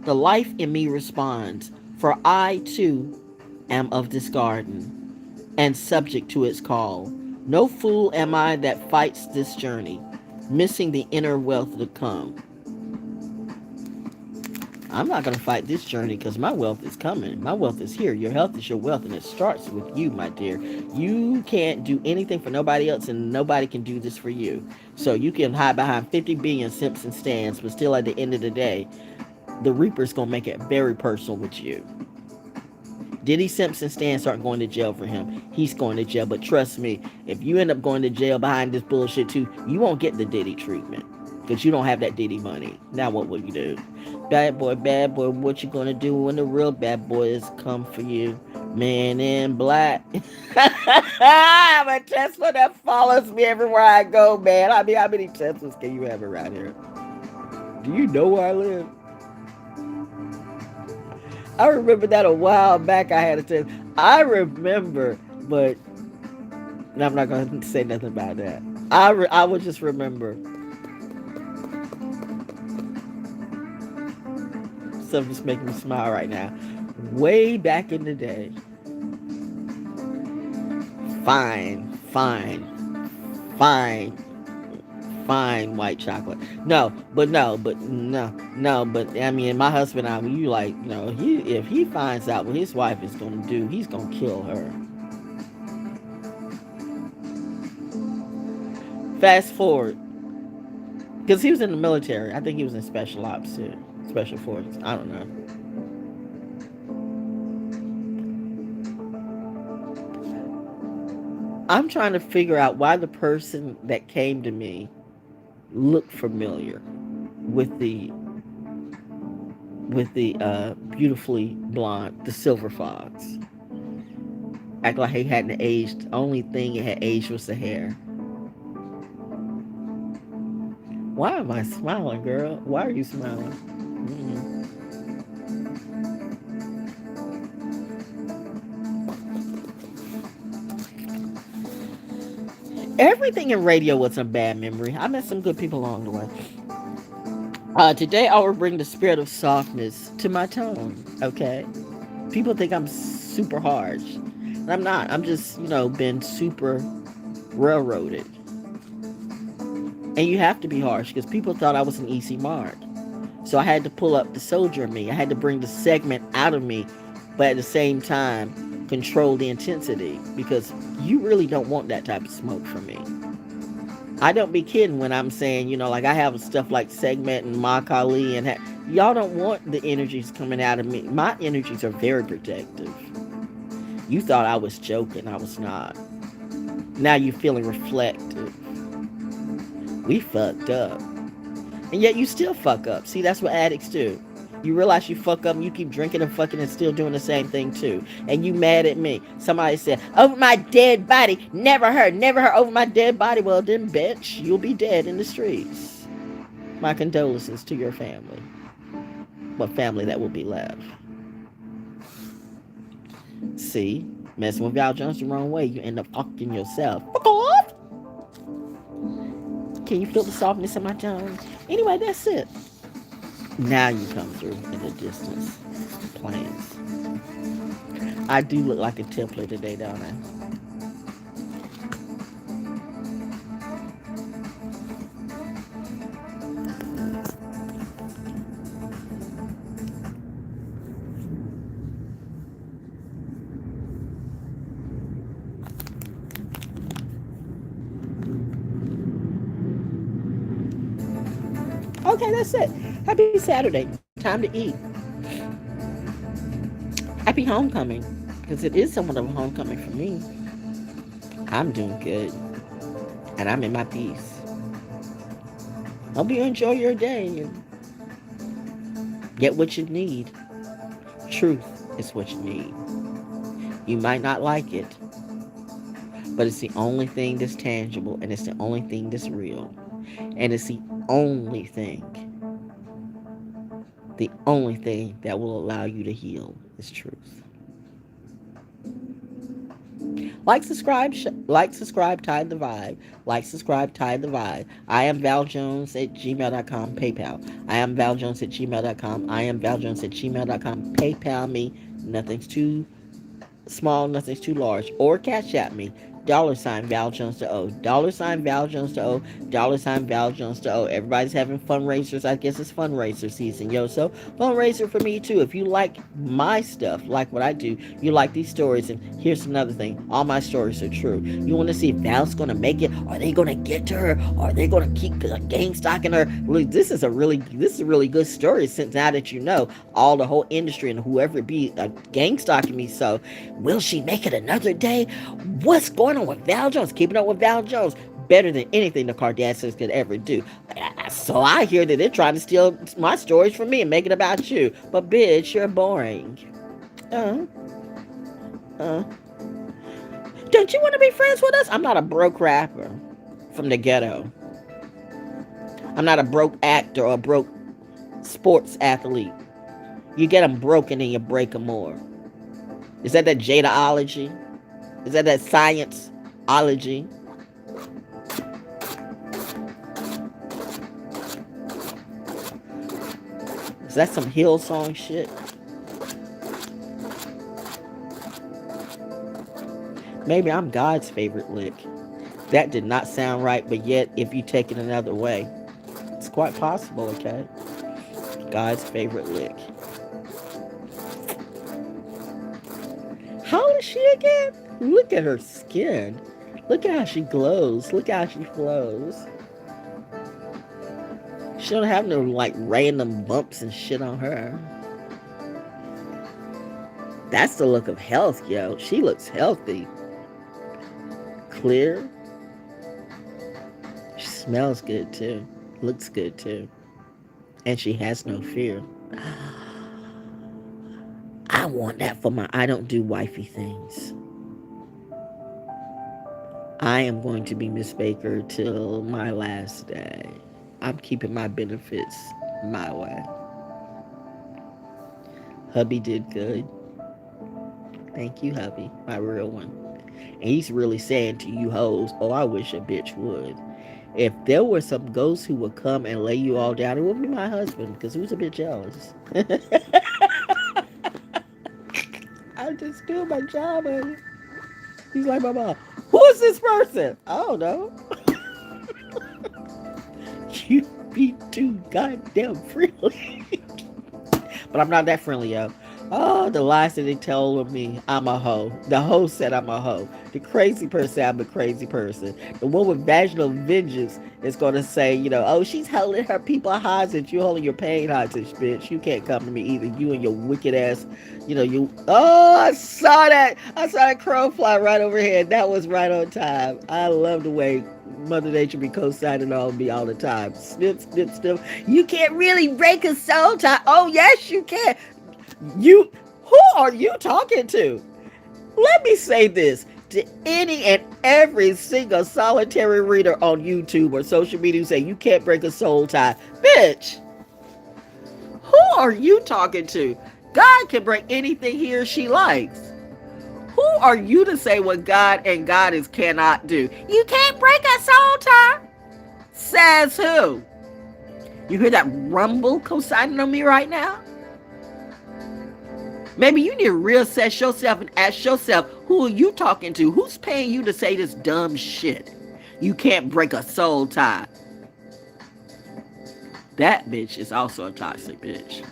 A: The life in me responds, for I too am of this garden and subject to its call. No fool am I that fights this journey, missing the inner wealth to come. I'm not going to fight this journey because my wealth is coming. My wealth is here. Your health is your wealth, and it starts with you, my dear. You can't do anything for nobody else, and nobody can do this for you. So you can hide behind 50 billion simps and stands, but still at the end of the day, the Reaper's going to make it very personal with you. Diddy Simpson stands aren't going to jail for him. He's going to jail. But trust me, if you end up going to jail behind this bullshit too, you won't get the Diddy treatment. Because you don't have that Diddy money. Now what will you do? Bad boy, what you gonna do when the real bad boys come for you? Man in black. I'm a Tesla that follows me everywhere I go, man. I mean, how many Teslas can you have around here? Do you know where I live? I remember that a while back I had a Tesla. I remember, but I'm not going to say nothing about that. I would just remember. Stuff just making me smile right now. Way back in the day. Fine white chocolate. No, but I mean, my husband, you like, you know, if he finds out what his wife is gonna do, he's gonna kill her. Fast forward, because he was in the military. I think he was in special ops too, special forces. I don't know. I'm trying to figure out why the person that came to me looked familiar with the beautifully blonde, the silver fox. Act like he hadn't aged. The only thing it had aged was the hair. Why am I smiling, girl? Why are you smiling? Everything in radio was a bad memory. I met some good people along the way. Today I will bring the spirit of softness to my tone, okay? People think I'm super harsh. And I'm not. I'm just, been super railroaded. And you have to be harsh because people thought I was an easy mark. So I had to pull up the soldier in me. I had to bring the segment out of me, but at the same time, control the intensity because you really don't want that type of smoke from me. I don't be kidding when I'm saying, like I have stuff like segment and Makali and y'all don't want the energies coming out of me. My energies are very protective. You thought I was joking. I was not. Now you're feeling reflective. We fucked up. And yet you still fuck up. See, that's what addicts do. You realize you fuck up and you keep drinking and fucking and still doing the same thing too. And you mad at me. Somebody said, over my dead body. Never heard over my dead body. Well then, bitch, you'll be dead in the streets. My condolences to your family. What family that will be left. See, messing with Val Jones the wrong way, you end up fucking yourself. Fuck off! Can you feel the softness in my tone? Anyway, that's it. Now you come through in the distance. Planes. I do look like a Templar today, don't I? Okay, that's it. Happy Saturday. Time to eat. Happy homecoming. Because it is somewhat of a homecoming for me. I'm doing good. And I'm in my peace. Hope you enjoy your day and get what you need. Truth is what you need. You might not like it, but it's the only thing that's tangible, and it's the only thing that's real. And it's the only thing that will allow you to heal is truth. Like, subscribe, tide the vibe. Like, subscribe, tide the vibe. I am ValJones at gmail.com, PayPal. I am ValJones at gmail.com. I am ValJones at gmail.com. PayPal me. Nothing's too small, nothing's too large. Or Cashapp Me. $ValJonesDaO. $ValJonesDaO. $ValJonesDaO. Everybody's having fundraisers. I guess it's fundraiser season, yo. So fundraiser for me too. If you like my stuff, like what I do, you like these stories. And here's another thing: all my stories are true. You want to see if Val's gonna make it? Are they gonna get to her? Are they gonna keep gang stalking her? Look, this is a really good story. Since now that you know all the whole industry and whoever it be gang stalking me, so will she make it another day? What's going on with Val Jones? Keeping up with Val Jones better than anything the Kardashians could ever do. So I hear that they're trying to steal my stories from me and make it about you. But bitch, you're boring. Don't you want to be friends with us? I'm not a broke rapper from the ghetto. I'm not a broke actor or a broke sports athlete. You get them broken and you break them more. Is that Jadaology? Is that science-ology? Is that some Hillsong shit? Maybe I'm God's favorite lick. That did not sound right, but yet, if you take it another way, it's quite possible, okay? God's favorite lick. How old is she again? Look at her skin. Look at how she glows. Look how she flows. She don't have no like random bumps and shit on her. That's the look of health, yo. She looks healthy. Clear. She smells good too. Looks good too. And she has no fear. I want that for my I don't do wifey things. I am going to be Miss Baker till my last day. I'm keeping my benefits my way. Hubby did good. Thank you, hubby, my real one. And he's really saying to you hoes, oh, I wish a bitch would. If there were some ghosts who would come and lay you all down, it would be my husband, because he was a bit jealous. I just do my job, honey. He's like, Mama, who is this person? I don't know. You be too goddamn friendly. But I'm not that friendly, yo. Oh, the lies that they tell of me, I'm a hoe. The hoe said I'm a hoe. The crazy person said I'm a crazy person. The one with vaginal vengeance is going to say, you know, oh, she's holding her people hostage. You holding your pain hostage, bitch. You can't come to me either. You and your wicked ass, you know, you. Oh, I saw that. I saw that crow fly right overhead. That was right on time. I love the way Mother Nature be co-signing on me all the time. Snip, snip, snip. You can't really break a soul tie. Oh, yes, you can. Who are you talking to? Let me say this to any and every single solitary reader on YouTube or social media who say you can't break a soul tie. Bitch, who are you talking to? God can break anything he or she likes. Who are you to say what God and Goddess cannot do? You can't break a soul tie. Says who? You hear that rumble co-signing on me right now? Maybe you need to reassess yourself and ask yourself, who are you talking to? Who's paying you to say this dumb shit? You can't break a soul tie. That bitch is also a toxic bitch.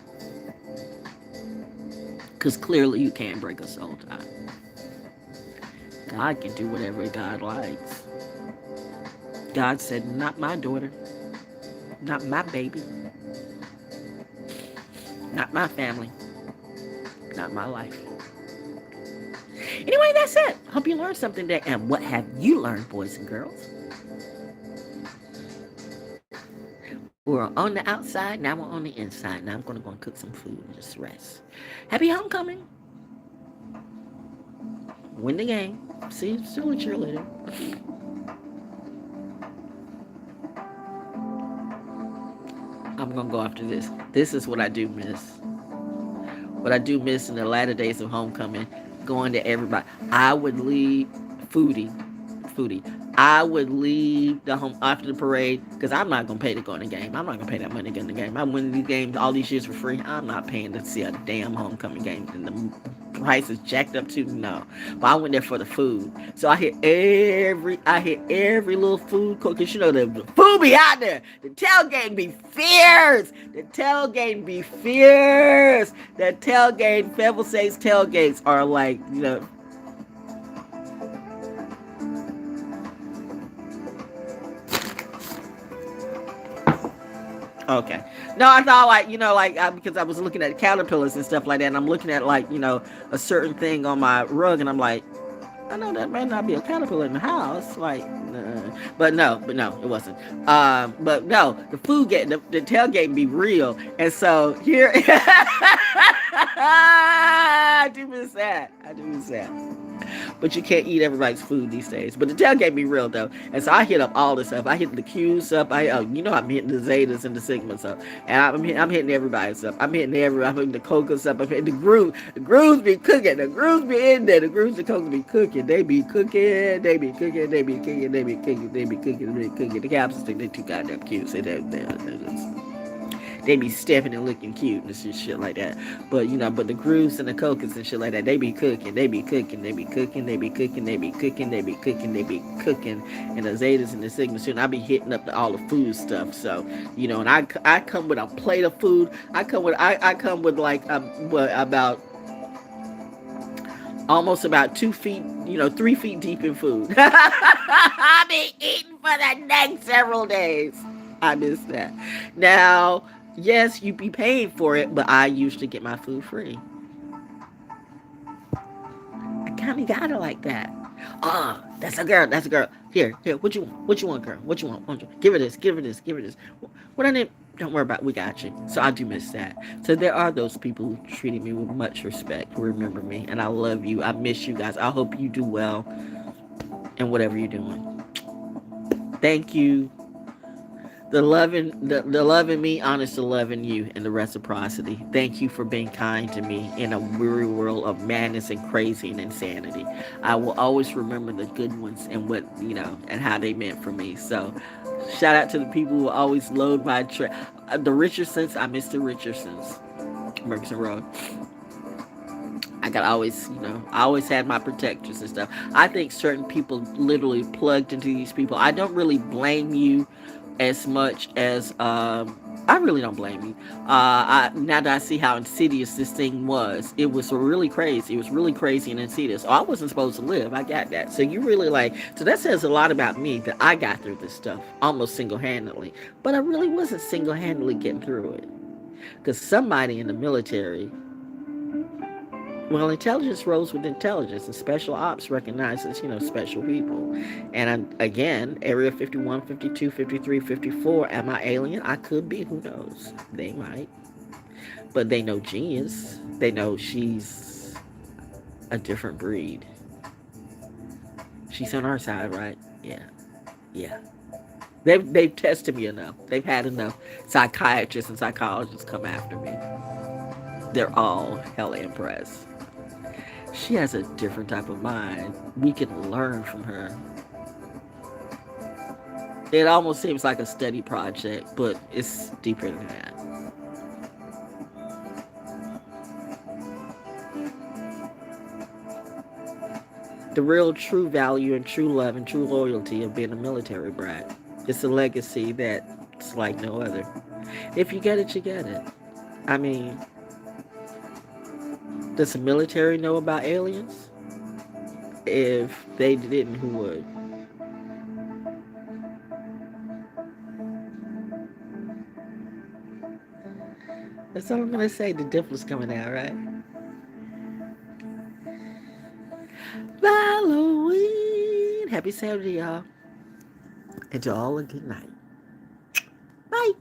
A: Because clearly you can't break a soul tie. God can do whatever God likes. God said, not my daughter. Not my baby. Not my family. Not my life. Anyway, that's it. Hope you learned something today. And what have you learned, boys and girls? We're on the outside, now we're on the inside. Now I'm going to go and cook some food and just rest. Happy homecoming. Win the game. See, still a cheerleader. I'm going to go after this. This is what I do miss. What I do miss in the latter days of homecoming, going to everybody. I would leave foodie. I would leave the home after the parade because I'm not going to pay to go in the game. I'm not going to pay that money to go in the game. I win these games all these years for free. I'm not paying to see a damn homecoming game. And the price is jacked up too. No. But I went there for the food. So I hit every little food court. Because you know the food be out there. The tailgate be fierce. The tailgate, Fayetteville State's tailgates are like, you know, okay. No, I thought like, you know, like because I was looking at caterpillars and stuff like that, and I'm looking at like, you know, a certain thing on my rug, and I'm like, I know that may not be a caterpillar in the house, like, but no, it wasn't. But no, the tailgate be real, and so here, I do miss that. But you can't eat everybody's food these days. But the tailgate be real though, and so I hit up all this stuff. I hit the Q's up. I'm hitting the Zetas and the Sigmas up, and I'm hitting everybody's up. I'm hitting the Cocos up. I'm hitting the Grooves. The Grooves be cooking. The Grooves be in there. The Grooves and Cocos be cooking. They be cooking. The Caps think they too goddamn cute. So they be stepping and looking cute and shit like that. But you know, but the Grooves and the Cocos and shit like that, they be cooking. And the Zetas and the Sigmas, and I be hitting up all the food stuff. So, you know, and I come with a plate of food. I come with like about almost about 2 feet, 3 feet deep in food. I be eating for the next several days. I miss that. Now, yes, you be paying for it, but I usually get my food free. I kind of got it like that. That's a girl. Here, what you want, girl? What you want? Give her this. What I need, don't worry about it, we got you. So I do miss that. So there are those people who treated me with much respect, who remember me, and I love you. I miss you guys. I hope you do well in whatever you're doing. Thank you. The loving me, honest to loving you, and the reciprocity. Thank you for being kind to me in a weary world of madness and crazy and insanity. I will always remember the good ones and what, and how they meant for me. So, shout out to the people who always load my the Richardsons. I miss the Richardsons. Merkerson Road. I always had my protectors and stuff. I think certain people literally plugged into these people. I don't really blame you as much as I really don't blame you. Now that I see how insidious this thing was, it was really crazy. It was really crazy and insidious. I wasn't supposed to live. I got that. So you really so that says a lot about me, that I got through this stuff almost single-handedly. But I really wasn't single-handedly getting through it. Because somebody in the military, well, intelligence rolls with intelligence, and special ops recognizes, special people. And again, Area 51, 52, 53, 54, am I alien? I could be, who knows? They might. But they know genius. They know she's a different breed. She's on our side, right? Yeah. They've tested me enough. They've had enough psychiatrists and psychologists come after me. They're all hella impressed. She has a different type of mind. We can learn from her. It almost seems like a study project, but it's deeper than that. The real true value and true love and true loyalty of being a military brat. It's a legacy that's like no other. If you get it, you get it. I mean, does the military know about aliens? If they didn't, who would? That's all I'm gonna say. The dimple's coming out, right? Halloween! Happy Saturday, y'all. And to all a good night. Bye.